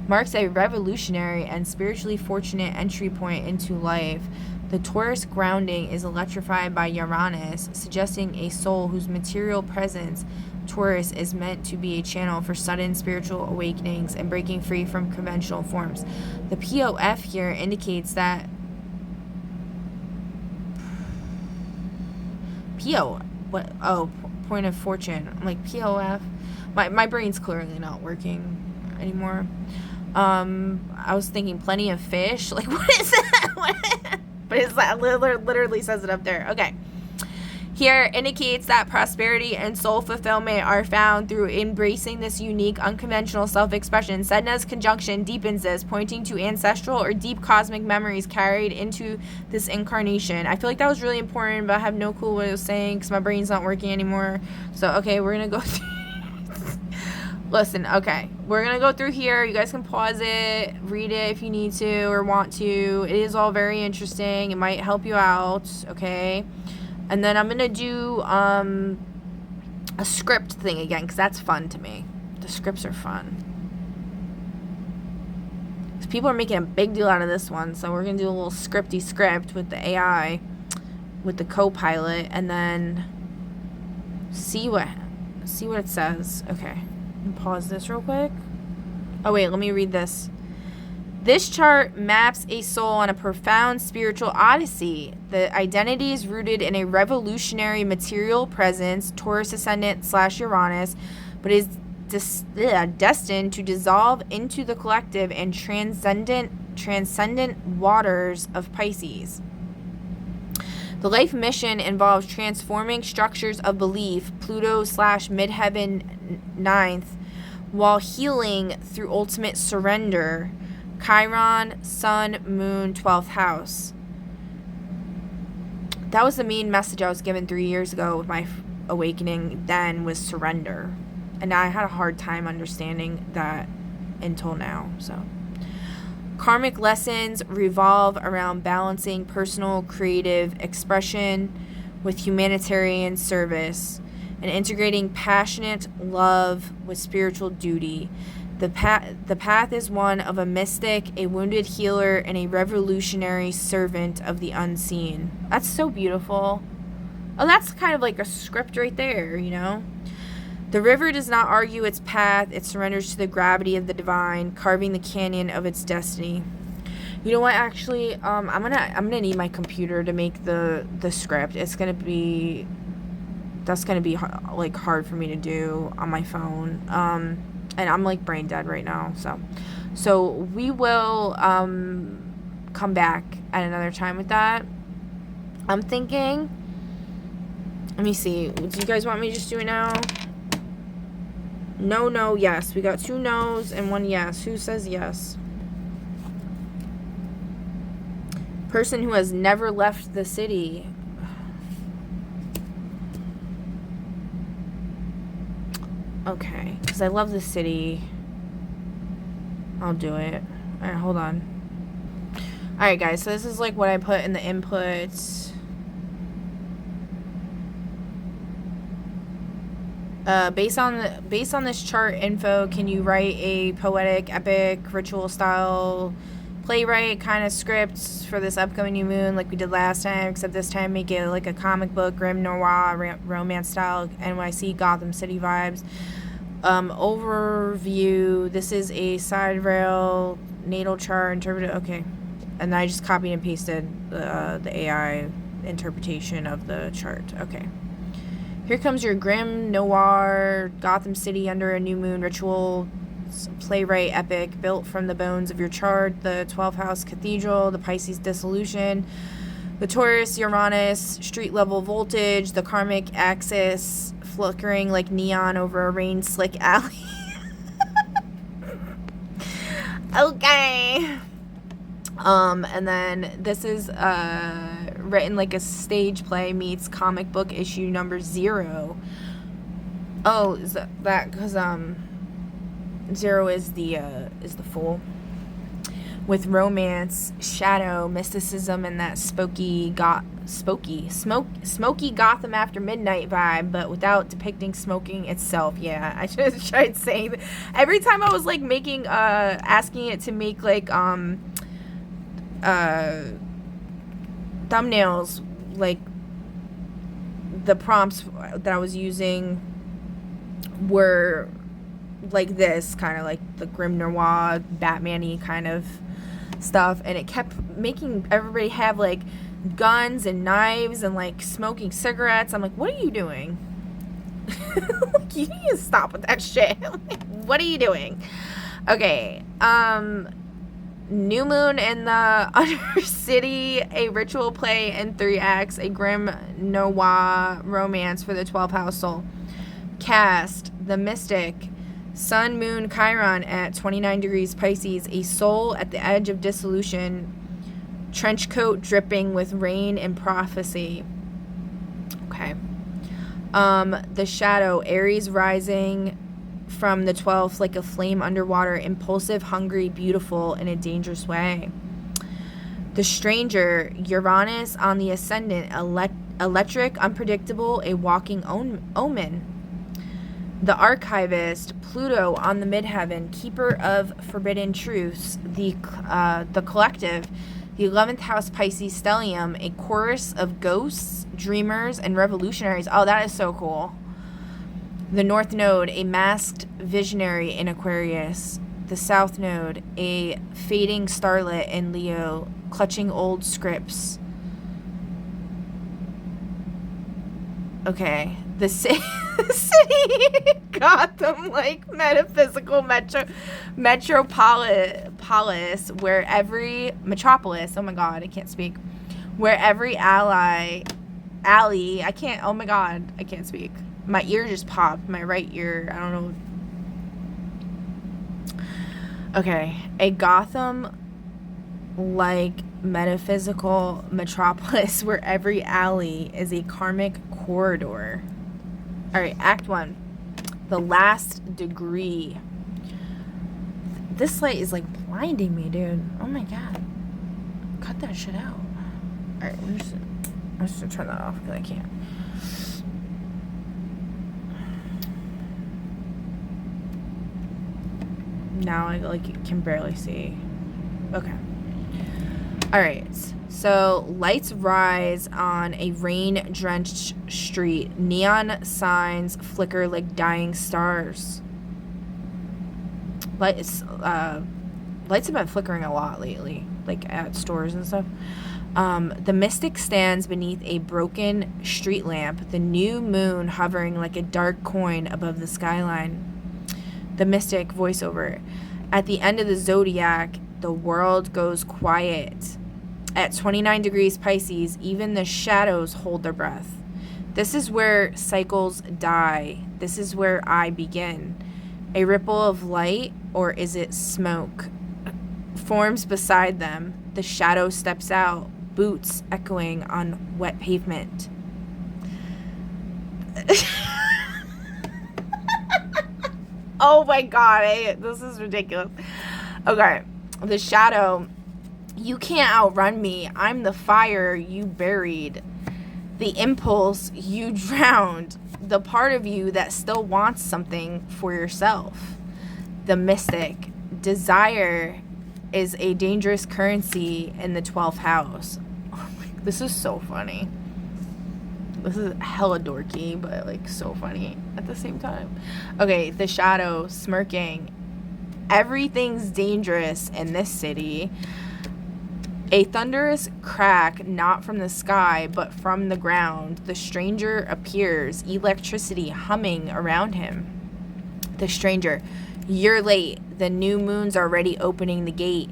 Marks a revolutionary and spiritually fortunate entry point into life. The Taurus grounding is electrified by Uranus, suggesting a soul whose material presence, Taurus, is meant to be a channel for sudden spiritual awakenings and breaking free from conventional forms. The POF here indicates that point of fortune. I'm like, POF. My brain's clearly not working anymore. I was thinking plenty of fish. Like, what is that? But it's that literally says it up there. Okay. Here indicates that prosperity and soul fulfillment are found through embracing this unique, unconventional self-expression. Sedna's conjunction deepens this, pointing to ancestral or deep cosmic memories carried into this incarnation. I feel like that was really important, but I have no clue what it was saying because my brain's not working anymore. So, okay, we're going to go through. Listen, okay, we're going to go through here. You guys can pause it, read it if you need to or want to. It is all very interesting. It might help you out, okay? And then I'm going to do a script thing again, because that's fun to me. The scripts are fun. Because people are making a big deal out of this one, so we're going to do a little scripty script with the AI, with the Copilot, and then see what it says. Okay. Pause this real quick. Oh, wait, let me read this. This chart maps a soul on a profound spiritual odyssey. The identity is rooted in a revolutionary material presence, Taurus ascendant / Uranus, but is destined to dissolve into the collective and transcendent waters of Pisces. The life mission involves transforming structures of belief, Pluto / midheaven 9th, while healing through ultimate surrender, Chiron, Sun, Moon, 12th house. That was the main message I was given 3 years ago with my awakening then, was surrender. And I had a hard time understanding that until now. So, karmic lessons revolve around balancing personal creative expression with humanitarian service and integrating passionate love with spiritual duty. The path is one of a mystic, a wounded healer, and a revolutionary servant of the unseen. That's so beautiful. Oh, that's kind of like a script right there, you know? The river does not argue its path. It surrenders to the gravity of the divine, carving the canyon of its destiny. You know what? Actually, I'm gonna need my computer to make the script. That's gonna be like hard for me to do on my phone. And I'm like brain dead right now. So we will come back at another time with that. I'm thinking. Let me see. Do you guys want me to just do it now? No, yes. We got 2 no's and 1 yes. Who says yes? Person who has never left the city. Okay, because I love the city. I'll do it. Alright, hold on. Alright, guys, so this is like what I put in the inputs. Based on this chart info, can you write a poetic, epic, ritual style playwright kind of scripts for this upcoming new moon like we did last time, except this time make it like a comic book, grim noir, romance style, NYC, Gotham City vibes. Overview. This is a side rail natal chart interpreted. Okay, and I just copied and pasted the AI interpretation of the chart. Okay. Here comes your grim noir Gotham City under a new moon ritual playwright epic built from the bones of your chart, the 12th house cathedral, the Pisces dissolution, the Taurus Uranus street level voltage, the karmic axis flickering like neon over a rain slick alley. Okay. And then this is written like a stage play meets comic book issue number 0. Oh, is that because 0 is the Fool, with romance, shadow, mysticism, and that smoky Gotham after midnight vibe, but without depicting smoking itself. Yeah, I should have tried saying that. Every time I was like making asking it to make like thumbnails, like the prompts that I was using were like this, kind of like the grim noir, Batman-y kind of stuff, and it kept making everybody have like guns and knives and like smoking cigarettes. I'm like, what are you doing? You need to stop with that shit. What are you doing? Okay, new moon in the Undercity, a ritual play in 3 acts, a grim noir romance for the 12th house soul. Cast: the mystic, Sun, Moon, Chiron at 29 degrees Pisces, a soul at the edge of dissolution, trench coat dripping with rain and prophecy. Okay. The shadow, Aries rising from the 12th like a flame underwater, impulsive, hungry, beautiful in a dangerous way. The stranger, Uranus on the ascendant, Electric, unpredictable, a walking omen. The Archivist, Pluto on the midheaven, keeper of forbidden truths. The Collective, the 11th house Pisces stellium, a chorus of ghosts, dreamers, and revolutionaries. Oh, that is so cool. The North Node, a masked visionary in Aquarius. The South Node, a fading starlet in Leo, clutching old scripts. Okay. The city, Gotham, like metaphysical metropolis, where every metropolis, oh my god, I can't speak, where every alley, I can't, oh my god, I can't speak. My ear just popped, my right ear, I don't know. Okay, a Gotham like metaphysical metropolis where every alley is a karmic corridor. All right, Act 1, The Last Degree. This light is like blinding me, dude. Oh my god. Cut that shit out. All right, I'm just gonna turn that off because I can't. Now I like can barely see. Okay. All right. So lights rise on a rain-drenched street. Neon signs flicker like dying stars. Lights have been flickering a lot lately, like at stores and stuff. The mystic stands beneath a broken street lamp, the new moon hovering like a dark coin above the skyline. The mystic voiceover. At the end of the zodiac, the world goes quiet. At 29 degrees Pisces, even the shadows hold their breath. This is where cycles die. This is where I begin. A ripple of light, or is it smoke, forms beside them. The shadow steps out, boots echoing on wet pavement. Oh my god, this is ridiculous. Okay, the shadow. You can't outrun me. I'm the fire you buried. The impulse you drowned. The part of you that still wants something for yourself. The mystic. Desire is a dangerous currency in the 12th house. Oh my, this is so funny. This is hella dorky, but like so funny at the same time. Okay, the shadow smirking. Everything's dangerous in this city. A thunderous crack, not from the sky, but from the ground. The stranger appears, electricity humming around him. The stranger, you're late. The new moon's already opening the gate.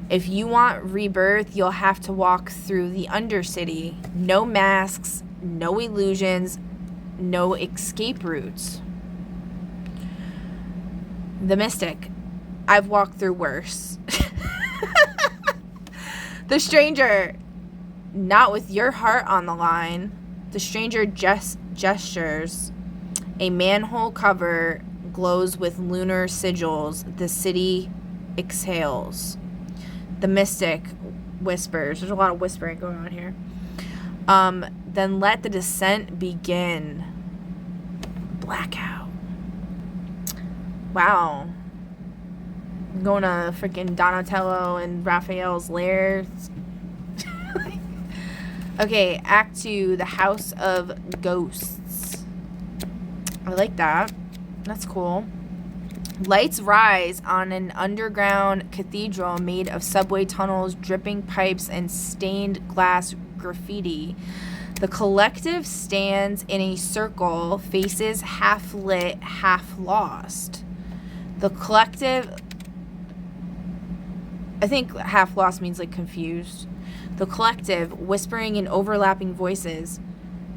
If you want rebirth, you'll have to walk through the Undercity. No masks, no illusions, no escape routes. The mystic, I've walked through worse. The stranger, not with your heart on the line. The stranger gestures. A manhole cover glows with lunar sigils. The city exhales. The mystic whispers. There's a lot of whispering going on here. Then let the descent begin. Blackout. Wow. I'm going to freaking Donatello and Raphael's lair. Okay, Act 2, The House of Ghosts. I like that. That's cool. Lights rise on an underground cathedral made of subway tunnels, dripping pipes, and stained glass graffiti. The collective stands in a circle, faces half lit, half lost. The collective, I think half lost means like confused. The collective, whispering in overlapping voices.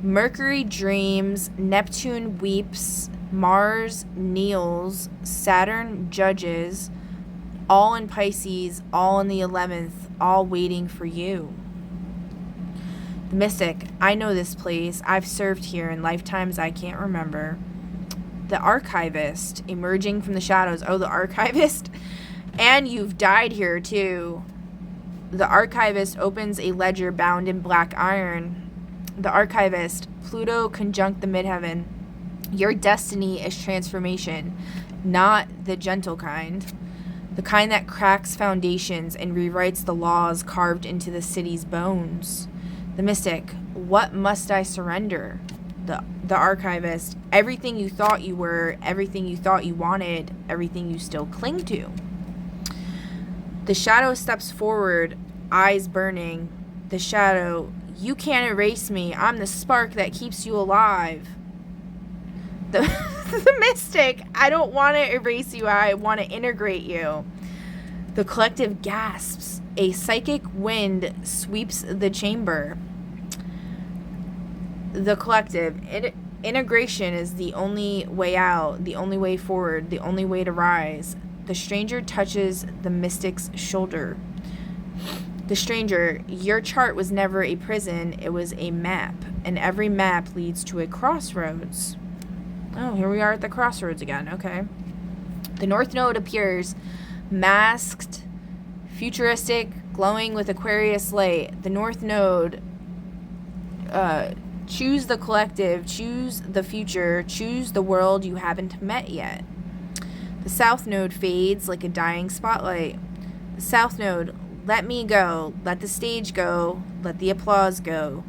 Mercury dreams, Neptune weeps, Mars kneels, Saturn judges, all in Pisces, all in the 11th, all waiting for you. The mystic, I know this place. I've served here in lifetimes I can't remember. The archivist, emerging from the shadows. Oh, the archivist? And you've died here too. The archivist opens a ledger bound in black iron. The archivist, Pluto conjunct the midheaven. Your destiny is transformation, not the gentle kind. The kind that cracks foundations and rewrites the laws carved into the city's bones. The mystic, what must I surrender? The archivist, everything you thought you were, everything you thought you wanted, everything you still cling to. The shadow steps forward, eyes burning. The shadow, you can't erase me. I'm the spark that keeps you alive. The mystic, I don't want to erase you. I want to integrate you. The collective gasps. A psychic wind sweeps the chamber. The collective, integration is the only way out, the only way forward, the only way to rise. The stranger touches the mystic's shoulder. The stranger, your chart was never a prison, it was a map, and every map leads to a crossroads. Oh, here we are at the crossroads again, okay. The North Node appears, masked, futuristic, glowing with Aquarius light. The North Node, choose the collective, choose the future, choose the world you haven't met yet. The South Node fades like a dying spotlight. The South Node, let me go, let the stage go, let the applause go.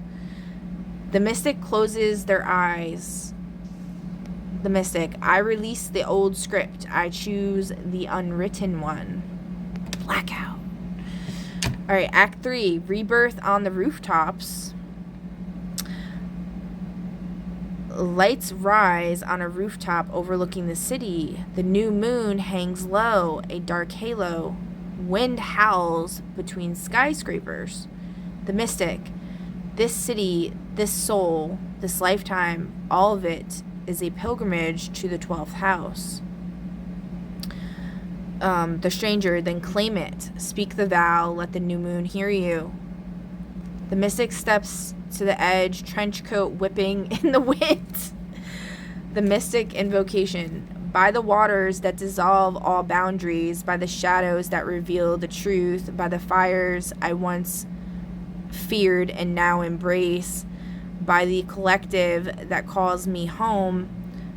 The mystic closes their eyes. The mystic, I release the old script, I choose the unwritten one. Blackout. Alright, Act 3, rebirth on the rooftops. Lights rise on a rooftop overlooking the city. The new moon hangs low, a dark halo. Wind howls between skyscrapers. The mystic, this city, this soul, this lifetime, all of it is a pilgrimage to the 12th house. The stranger, then claim it. Speak the vow, let the new moon hear you. The mystic steps to the edge, trench coat whipping in the wind. The mystic invocation. By the waters that dissolve all boundaries, by the shadows that reveal the truth, by the fires I once feared and now embrace, by the collective that calls me home,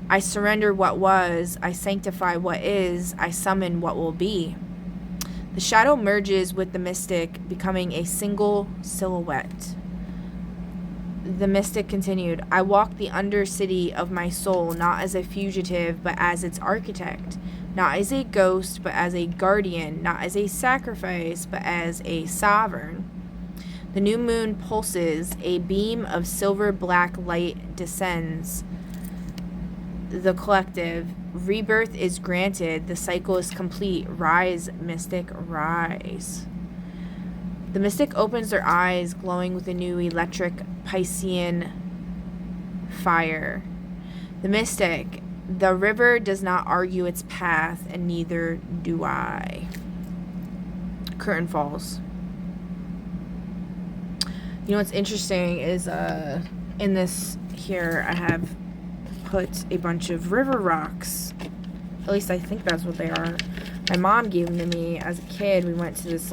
I surrender what was, I sanctify what is, I summon what will be. The shadow merges with the mystic, becoming a single silhouette. The mystic continued, I walk the undercity of my soul, not as a fugitive, but as its architect, not as a ghost, but as a guardian, not as a sacrifice, but as a sovereign. The new moon pulses, a beam of silver-black light descends. The collective, rebirth is granted, the cycle is complete, rise, mystic, rise. The mystic opens their eyes, glowing with a new electric Piscean fire. The mystic, the river does not argue its path, and neither do I. Curtain falls. You know what's interesting is in this here I have put a bunch of river rocks. At least I think that's what they are. My mom gave them to me as a kid. We went to this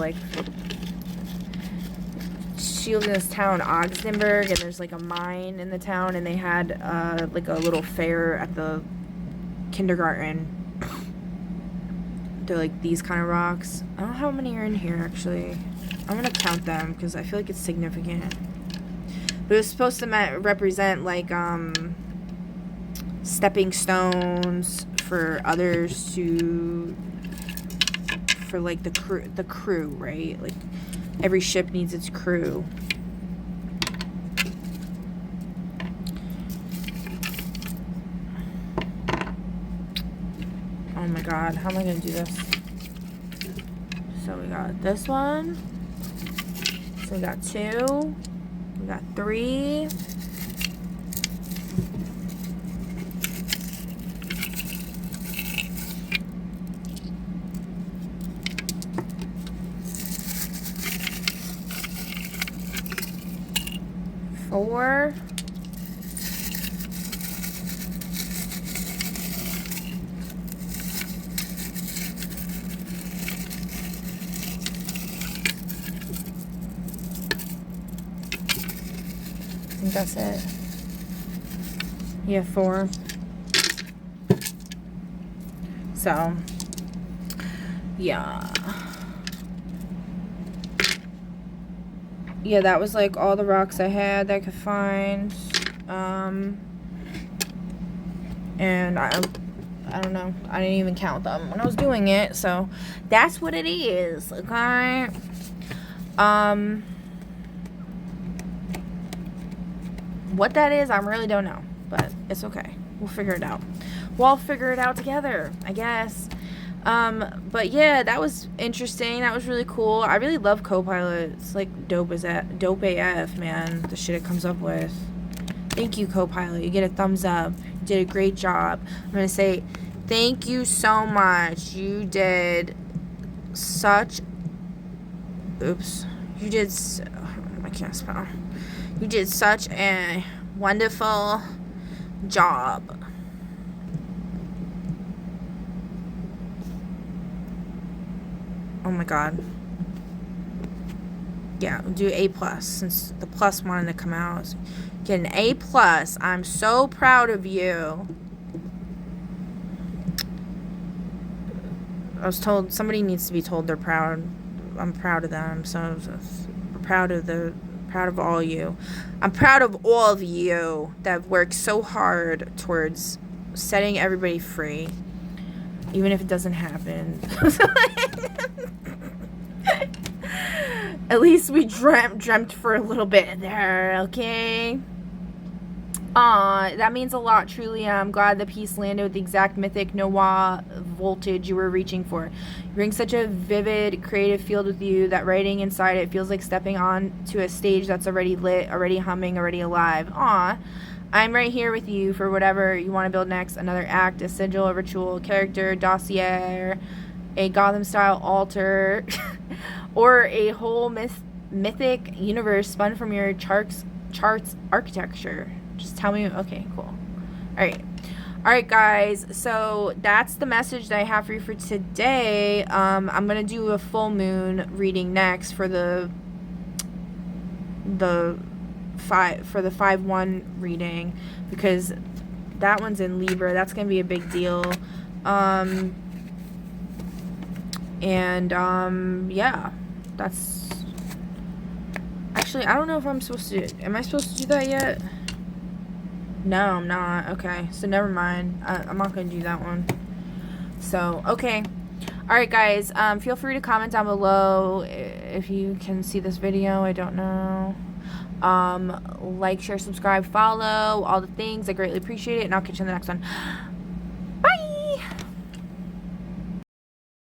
she lives in this town, Augsburg, and there's like a mine in the town, and they had like a little fair at the kindergarten. They're like these kind of rocks. I don't know how many are in here actually. I'm gonna count them because I feel like it's significant. But it was supposed to represent like stepping stones for others for like the crew, right? Like every ship needs its crew. Oh my god, how am I gonna do this? So we got this one. So we got 2. We got 3. Four. think that's it. Yeah, 4. So, yeah. Yeah, that was like all the rocks I had that I could find. And I don't know. I didn't even count them when I was doing it. So, that's what it is. Okay. What that is, I really don't know. But it's okay. We'll figure it out. We'll all figure it out together, I guess. But yeah, that was interesting. That was really cool. I really love Copilot. It's like dope AF, man. The shit it comes up with. Thank you, Copilot. You get a thumbs up. You did a great job. I'm gonna say thank you so much. You did such. Oops. You did. I can't spell. You did such a wonderful job. Oh my god. Yeah, we'll do A+, since the plus wanted to come out. Get an A+. I'm so proud of you. I was told, somebody needs to be told they're proud. I'm proud of them. So proud of all you. I'm proud of all of you that have worked so hard towards setting everybody free. Even if it doesn't happen. At least we dreamt for a little bit there, okay? That means a lot, truly. I'm glad the piece landed with the exact mythic Noir voltage you were reaching for. You bring such a vivid, creative field with you that writing inside it feels like stepping on to a stage that's already lit, already humming, already alive. I'm right here with you for whatever you want to build next. Another act, a sigil, a ritual, character, dossier, a Gotham-style altar, or a whole mythic universe spun from your charts architecture. Just tell me. Okay, cool. Alright, guys. So that's the message that I have for you for today. I'm going to do a full moon reading next for the 5/1 reading, because that one's in Libra. That's gonna be a big deal. Yeah, that's actually, I don't know if I'm supposed to. Am I supposed to do that yet? No, I'm not. Okay, so never mind. I'm not gonna do that one. So okay. Alright, guys, feel free to comment down below if you can see this video. I don't know. Like, share, subscribe, follow, all the things. I greatly appreciate it, and I'll catch you in the next one.